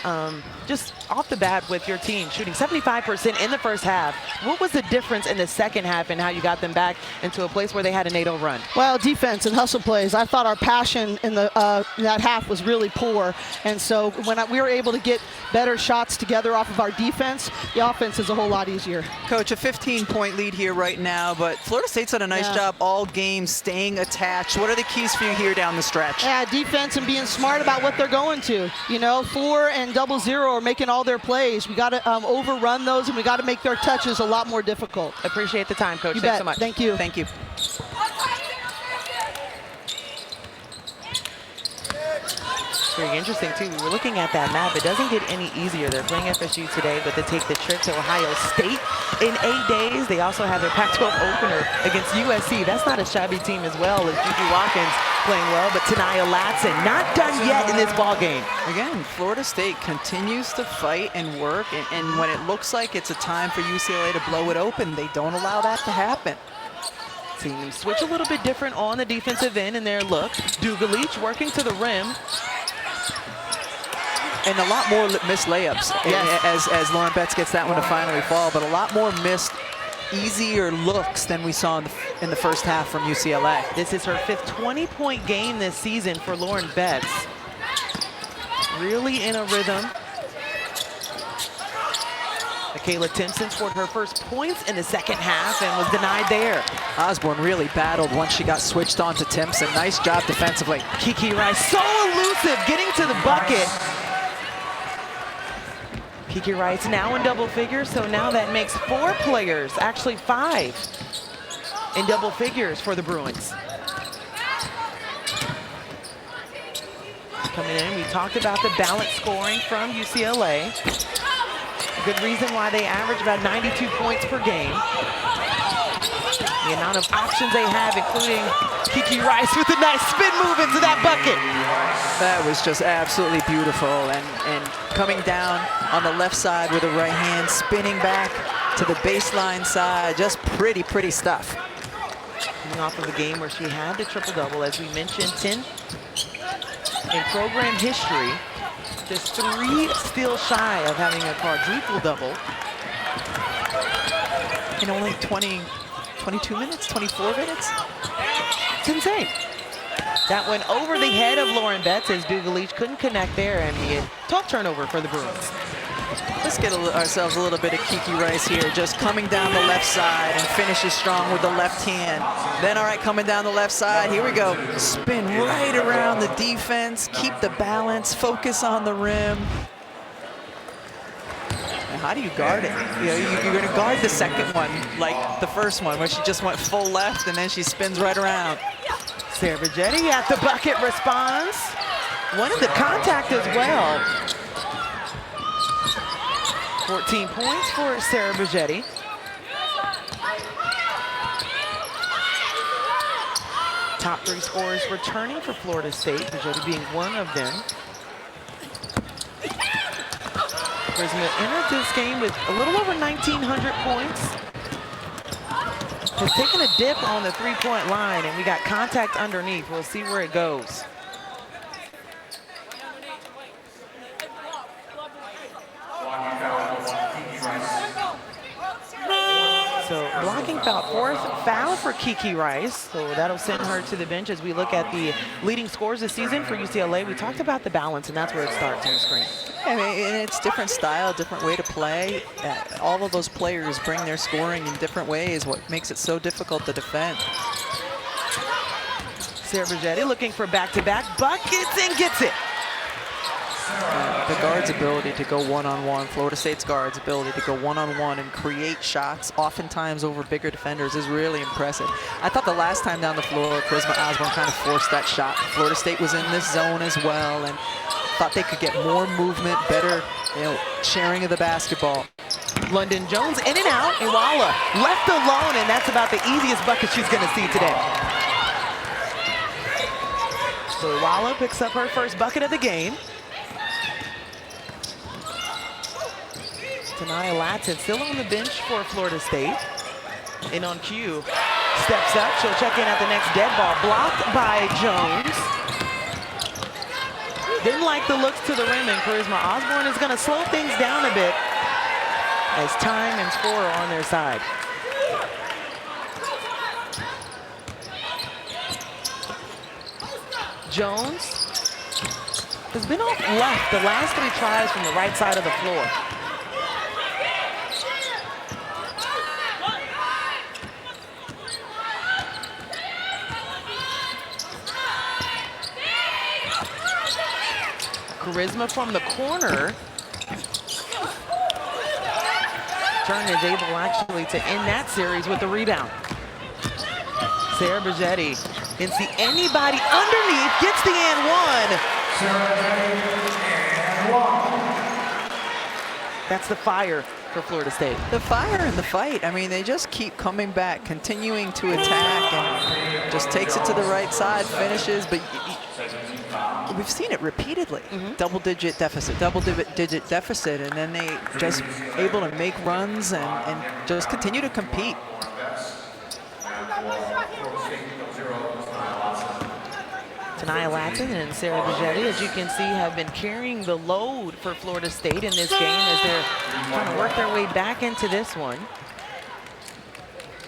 Just off the bat with your team, shooting 75% in the first half. What was the difference in the second half and how you got them back into a place where they had an 8-0 run? Well, defense and hustle plays. I thought our passion in that half was really poor. And so when we were able to get better shots together off of our defense, the offense is a whole lot easier. Coach, a 15-point lead here right now, but Florida State's done a nice job all game staying attached. What are the keys for you here down the stretch? Yeah, defense and being smart about what they're going to. You know, 4 and 0-0 are making all their plays. We got to overrun those, and we got to make their touches a lot more difficult. Appreciate the time, Coach. You Thanks bet. so much. Thank you. Thank you. Very interesting, too. We were looking at that map. It doesn't get any easier. They're playing FSU today, but they take the trip to Ohio State in 8 days. They also have their Pac-12 opener against USC. That's not a shabby team as well as Juju Watkins playing well, but Tanaya Latson not done yet in this ball game. Again, Florida State continues to fight and work, and when it looks like it's a time for UCLA to blow it open, they don't allow that to happen. Seeing them switch a little bit different on the defensive end in their look. Dugalich working to the rim. And a lot more missed layups as Lauren Betts gets that one to finally fall, but a lot more missed easier looks than we saw in the first half from UCLA. This is her 5th 20-point game this season for Lauren Betts. Really in a rhythm. Michaela Timpson scored her first points in the second half and was denied there. Osborne really battled once she got switched on to Timpson. Nice job defensively. Kiki Rice, so elusive, getting to the bucket. Kiki Rice now in double figures, so now that makes 4 players, actually 5, in double figures for the Bruins. Coming in, we talked about the balanced scoring from UCLA. A good reason why they average about 92 points per game. The amount of options they have, including Kiki Rice with a nice spin move into that bucket. That was just absolutely beautiful, and coming down on the left side with the right hand, spinning back to the baseline side, just pretty stuff. Coming off of a game where she had the triple-double, as we mentioned, 10 in program history, just 3 still shy of having a quadruple-double. In only 22 minutes, 24 minutes? It's insane. That went over the head of Lauren Betts as Dugalich couldn't connect there, and the tough turnover for the Bruins. Let's get ourselves a little bit of Kiki Rice here, just coming down the left side and finishes strong with the left hand. Then, all right, coming down the left side, here we go. Spin right around the defense, keep the balance, focus on the rim. And how do you guard it? You know, you're going to guard the second one like the first one, where she just went full left and then she spins right around. Sarah Bergetti at the bucket responds. Wanted the contact as well. 14 points for Sarah Bergetti. Top 3 scorers returning for Florida State, Bergetti being one of them. Prisma entered this game with a little over 1,900 points. has taken a dip on the three-point line, and we got contact underneath. We'll see where it goes. So blocking foul, fourth foul for Kiki Rice. So that'll send her to the bench as we look at the leading scores this season for UCLA. We talked about the balance, and that's where it starts on the screen. I mean, it's different style, different way to play. All of those players bring their scoring in different ways, what makes it so difficult to defend. Sarah Bergetti looking for back-to-back buckets and gets it. The guard's ability to go one-on-one, Florida State's guard's ability to go one-on-one and create shots, oftentimes over bigger defenders, is really impressive. I thought the last time down the floor, Charisma Osborne kind of forced that shot. Florida State was in this zone as well, and thought they could get more movement, better, sharing of the basketball. London Jones in and out. Iwala left alone, and that's about the easiest bucket she's going to see today. So Iwala picks up her first bucket of the game. Tanaya Latson still on the bench for Florida State. In on cue, steps up. She'll check in at the next dead ball. Blocked by Jones. Didn't like the looks to the rim, and Charisma Osborne is going to slow things down a bit as time and score are on their side. Jones has been off left the last three tries from the right side of the floor. Charisma from the corner. Turn is able actually to end that series with the rebound. Sarah Bergetti didn't see anybody underneath, gets the and one. That's the fire for Florida State. The fire and the fight. I mean, they just keep coming back, continuing to attack, and just takes it to the right side, finishes, but we've seen it repeatedly. Double-digit deficit, double-digit deficit, and then they just able to make runs and just continue to compete. Tanaya Latson and Sarah Bergetti, as you can see, have been carrying the load for Florida State in this game as they're trying to work their way back into this one.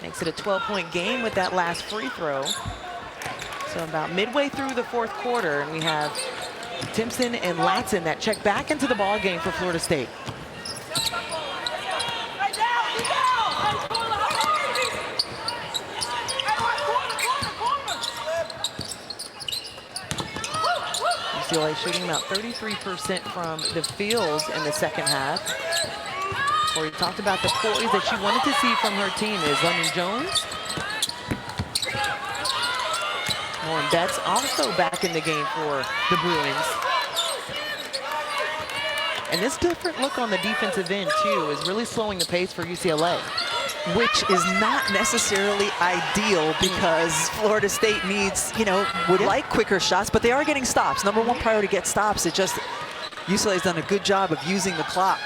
Makes it a 12-point game with that last free throw. So about midway through the fourth quarter, and we have Timpson and Latson that check back into the ball game for Florida State. UCLA shooting about 33% from the field in the second half. Corey talked about the poise that she wanted to see from her team is London Jones. Lauren Betts also back in the game for the Bruins. And this different look on the defensive end, too, is really slowing the pace for UCLA. Which is not necessarily ideal because Florida State needs, would like quicker shots, but they are getting stops. Number one priority, get stops. It just, UCLA's done a good job of using the clock.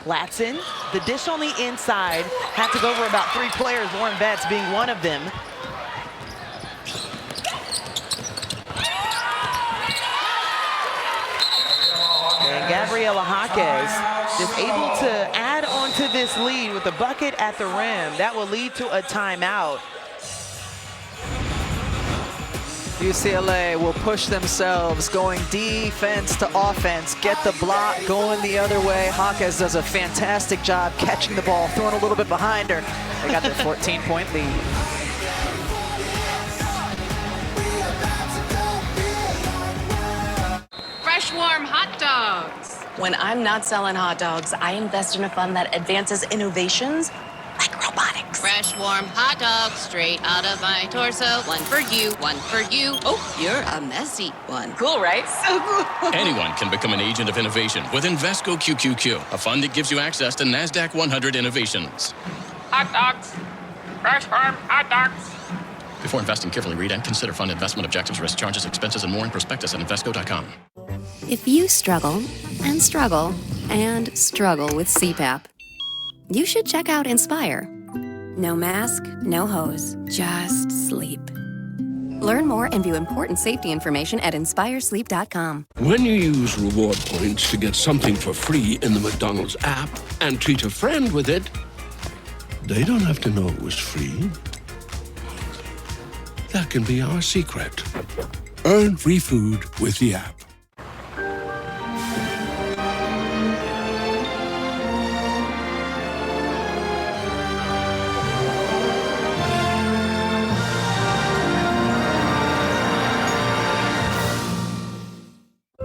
Latson, the dish on the inside, had to go over about three players, Lauren Betts being one of them. And Gabriela Jaquez is able to add on to this lead with a bucket at the rim. That will lead to a timeout. UCLA will push themselves, going defense to offense, get the block going the other way. Jaquez does a fantastic job catching the ball, throwing a little bit behind her. They got their 14-point lead. Fresh, warm hot dogs. When I'm not selling hot dogs, I invest in a fund that advances innovations like robotics. Fresh, warm hot dogs straight out of my torso. One for you, one for you. Oh, you're a messy one. Cool, right? So cool. Anyone can become an agent of innovation with Invesco QQQ, a fund that gives you access to NASDAQ 100 innovations. Hot dogs. Fresh, warm hot dogs. Before investing, carefully read and consider fund investment objectives, risk, charges, expenses, and more in prospectus at Invesco.com. If you struggle and struggle and struggle with CPAP, you should check out Inspire. No mask, no hose, just sleep. Learn more and view important safety information at inspiresleep.com. When you use reward points to get something for free in the McDonald's app and treat a friend with it, they don't have to know it was free. That can be our secret. Earn free food with the app.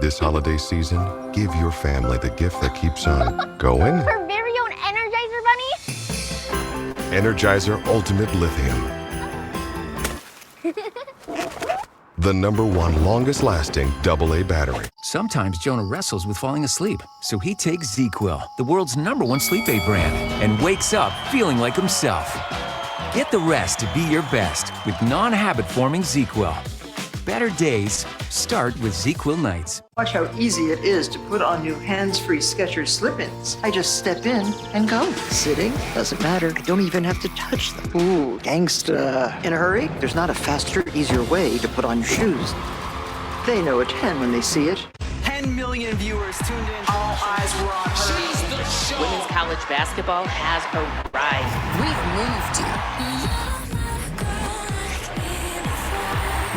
This holiday season, give your family the gift that keeps on going. Her very own Energizer Bunny? Energizer Ultimate Lithium. The #1 longest lasting AA battery. Sometimes Jonah wrestles with falling asleep, so he takes ZzzQuil, the world's #1 sleep aid brand, and wakes up feeling like himself. Get the rest to be your best with non-habit forming ZzzQuil. Better days start with ZzzQuil nights. Watch how easy it is to put on new hands-free Skechers slip-ins. I just step in and go. Sitting? Doesn't matter. I don't even have to touch them. Ooh, gangsta. In a hurry? There's not a faster, easier way to put on your shoes. They know a 10 when they see it. 10 million viewers tuned in. All eyes were on her. She's the show. Women's college basketball has arrived. We've moved you.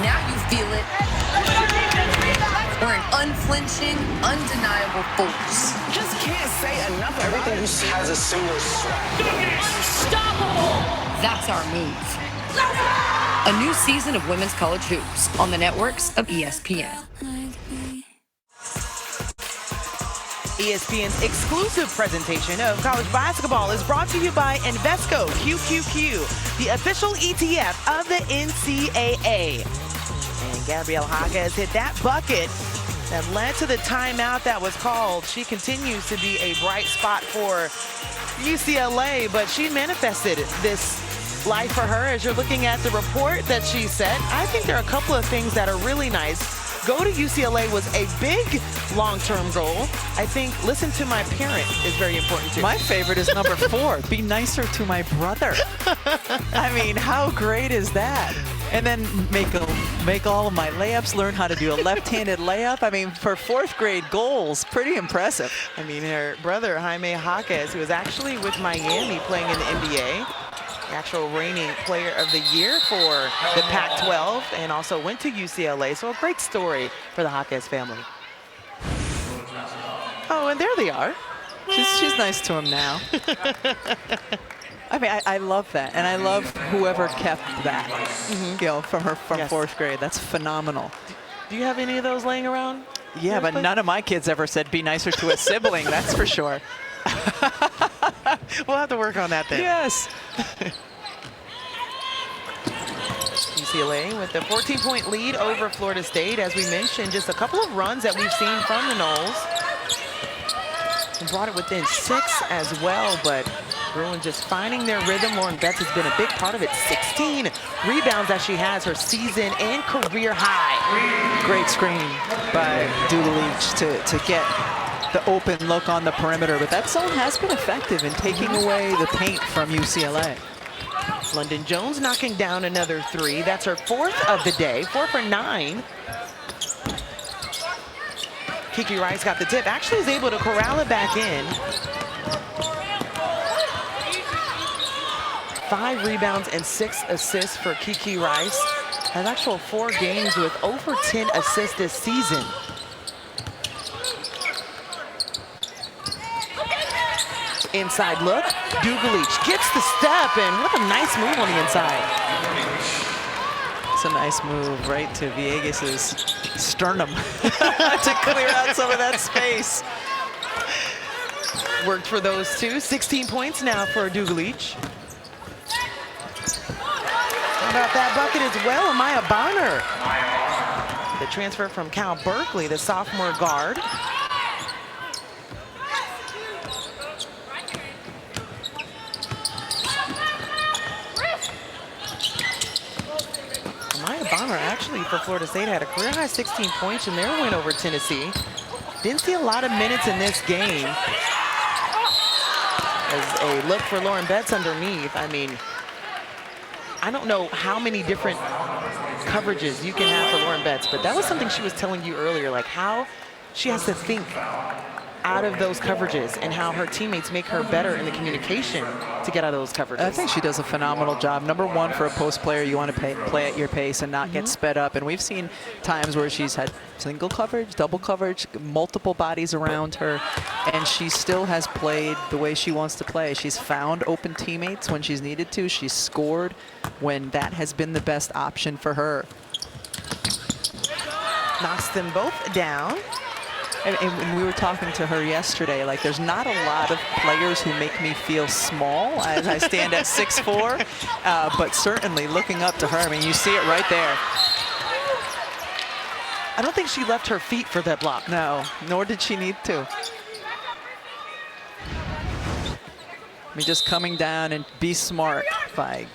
Now you feel it. We're an unflinching, undeniable force. Just can't say enough. Everything you see has a similar swag. Unstoppable! That's our move. A new season of Women's College Hoops on the networks of ESPN. ESPN's exclusive presentation of college basketball is brought to you by Invesco QQQ, the official ETF of the NCAA. And Gabrielle Jaquez hit that bucket that led to the timeout that was called. She continues to be a bright spot for UCLA, but she manifested this life for her as you're looking at the report that she set. I think there are a couple of things that are really nice. Go to UCLA was a big long-term goal. I think listen to my parent is very important too. My favorite is number 4, be nicer to my brother. I mean, how great is that? And then make all of my layups, learn how to do a left-handed layup. I mean, for 4th grade goals, pretty impressive. I mean, her brother, Jaime Jaquez, who was actually with Miami playing in the NBA, actual reigning player of the year for the Pac-12, and also went to UCLA. So a great story for the Jaquez family. Oh, and there they are. She's nice to him now. I mean, I love that, and I love whoever kept that, you know, from 4th grade. That's phenomenal. Do you have any of those laying around? Yeah, but none of my kids ever said be nicer to a sibling, that's for sure. We'll have to work on that then. Yes. UCLA with the 14-point lead over Florida State. As we mentioned, just a couple of runs that we've seen from the Noles. And brought it within 6 as well, but Bruin just finding their rhythm. Lauren Betts has been a big part of it. 16 rebounds that she has, her season and career high. Great screen by Dugalich to get the open look on the perimeter, but that zone has been effective in taking away the paint from UCLA. London Jones knocking down another 3. That's her 4th of the day, 4 for 9. Kiki Rice got the tip, actually is able to corral it back in. 5 rebounds and 6 assists for Kiki Rice. Has actual 4 games with over 10 assists this season. Inside look, Dugalich gets the step, and what a nice move on the inside. It's a nice move right to Villegas's sternum to clear out some of that space. Worked for those two. 16 points now for Dugalich. How about that bucket as well, Amaya Bonner. The transfer from Cal Berkeley, the sophomore guard. Amaya Bonner actually for Florida State had a career high 16 points in their win over Tennessee. Didn't see a lot of minutes in this game. As a look for Lauren Betts underneath. I mean, I don't know how many different coverages you can have for Lauren Betts, but that was something she was telling you earlier, like how she has to think out of those coverages and how her teammates make her better in the communication to get out of those coverages. I think she does a phenomenal job. Number one, for a post player, you want to play at your pace and not get sped up. And we've seen times where she's had single coverage, double coverage, multiple bodies around her, and she still has played the way she wants to play. She's found open teammates when she's needed to. She's scored when that has been the best option for her. Knocks them both down. And we were talking to her yesterday, like there's not a lot of players who make me feel small as I stand at 6'4", but certainly looking up to her, I mean, you see it right there. I don't think she left her feet for that block. No, nor did she need to. I mean, just coming down and be smart by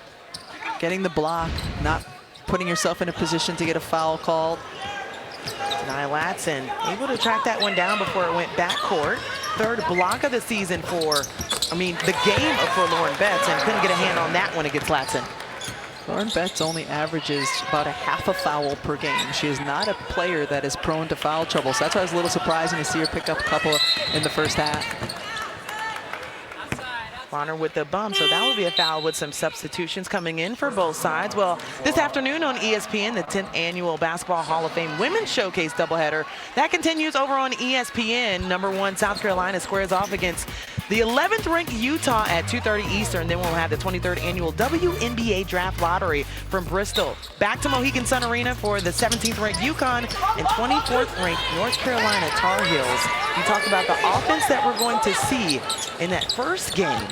getting the block, not putting yourself in a position to get a foul called. Nia Latson able to track that one down before it went backcourt. Third block of the season for, the game for Lauren Betts, and couldn't get a hand on that one against Latson. Lauren Betts only averages about a half a foul per game. She is not a player that is prone to foul trouble, so that's why it was a little surprising to see her pick up a couple in the first half. Bonner with the bump, so that would be a foul with some substitutions coming in for both sides. Well, this afternoon on ESPN, the 10th Annual Basketball Hall of Fame Women's Showcase doubleheader. That continues over on ESPN. Number 1, South Carolina squares off against the 11th ranked Utah at 2:30 Eastern. Then we'll have the 23rd Annual WNBA Draft Lottery from Bristol. Back to Mohegan Sun Arena for the 17th ranked UConn and 24th ranked North Carolina Tar Heels. You talk about the offense that we're going to see in that first game.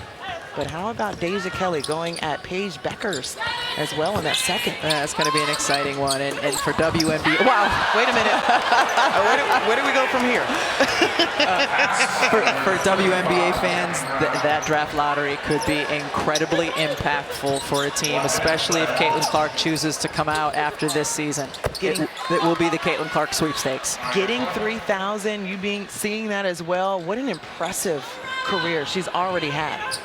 But how about Deja Kelly going at Paige Beckers as well in that second? That's going to be an exciting one. And for WNBA, wow, wait a minute. Where do we go from here? For WNBA fans, that draft lottery could be incredibly impactful for a team, especially if Caitlin Clark chooses to come out after this season. It will be the Caitlin Clark sweepstakes. Getting 3,000, seeing that as well. What an impressive career she's already had.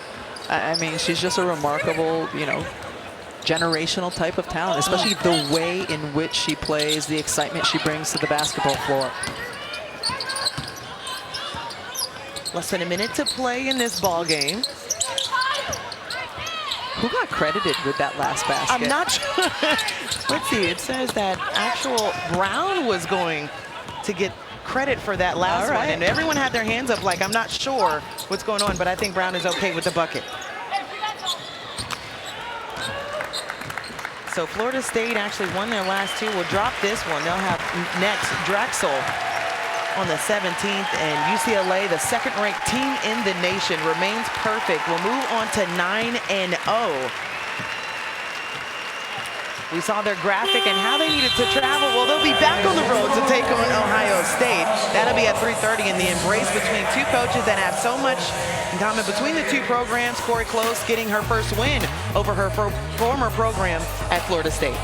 I mean, she's just a remarkable, generational type of talent, especially the way in which she plays, the excitement she brings to the basketball floor. Less than a minute to play in this ball game. Who got credited with that last basket? I'm not sure. Let's see, it says that actual Brown was going to get credit for that last one, and everyone had their hands up like, I'm not sure what's going on, but I think Brown is okay with the bucket. So Florida State actually won their last two. We'll drop this one. They'll have next Drexel on the 17th, and UCLA, the second-ranked team in the nation, remains perfect. We'll move on to 9-0. We saw their graphic and how they needed to travel. Well, they'll be back on the road to take on Ohio State. That'll be at 3:30 in the embrace between two coaches that have so much in common between the two programs. Corey Close getting her first win over her former program at Florida State.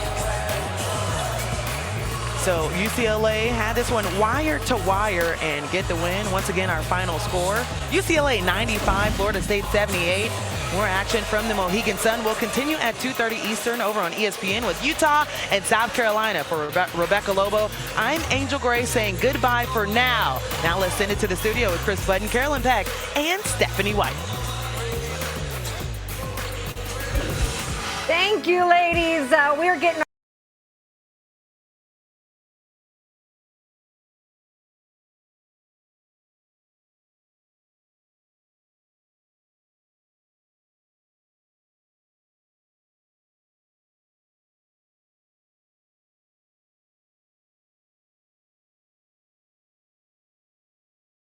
So UCLA had this one wire to wire and get the win. Once again, our final score, UCLA 95, Florida State 78. More action from the Mohegan Sun will continue at 2:30 Eastern over on ESPN with Utah and South Carolina. For Rebecca Lobo, I'm Angel Gray saying goodbye for now. Now let's send it to the studio with Chris Budden, Carolyn Peck, and Stephanie White. Thank you, ladies. We're getting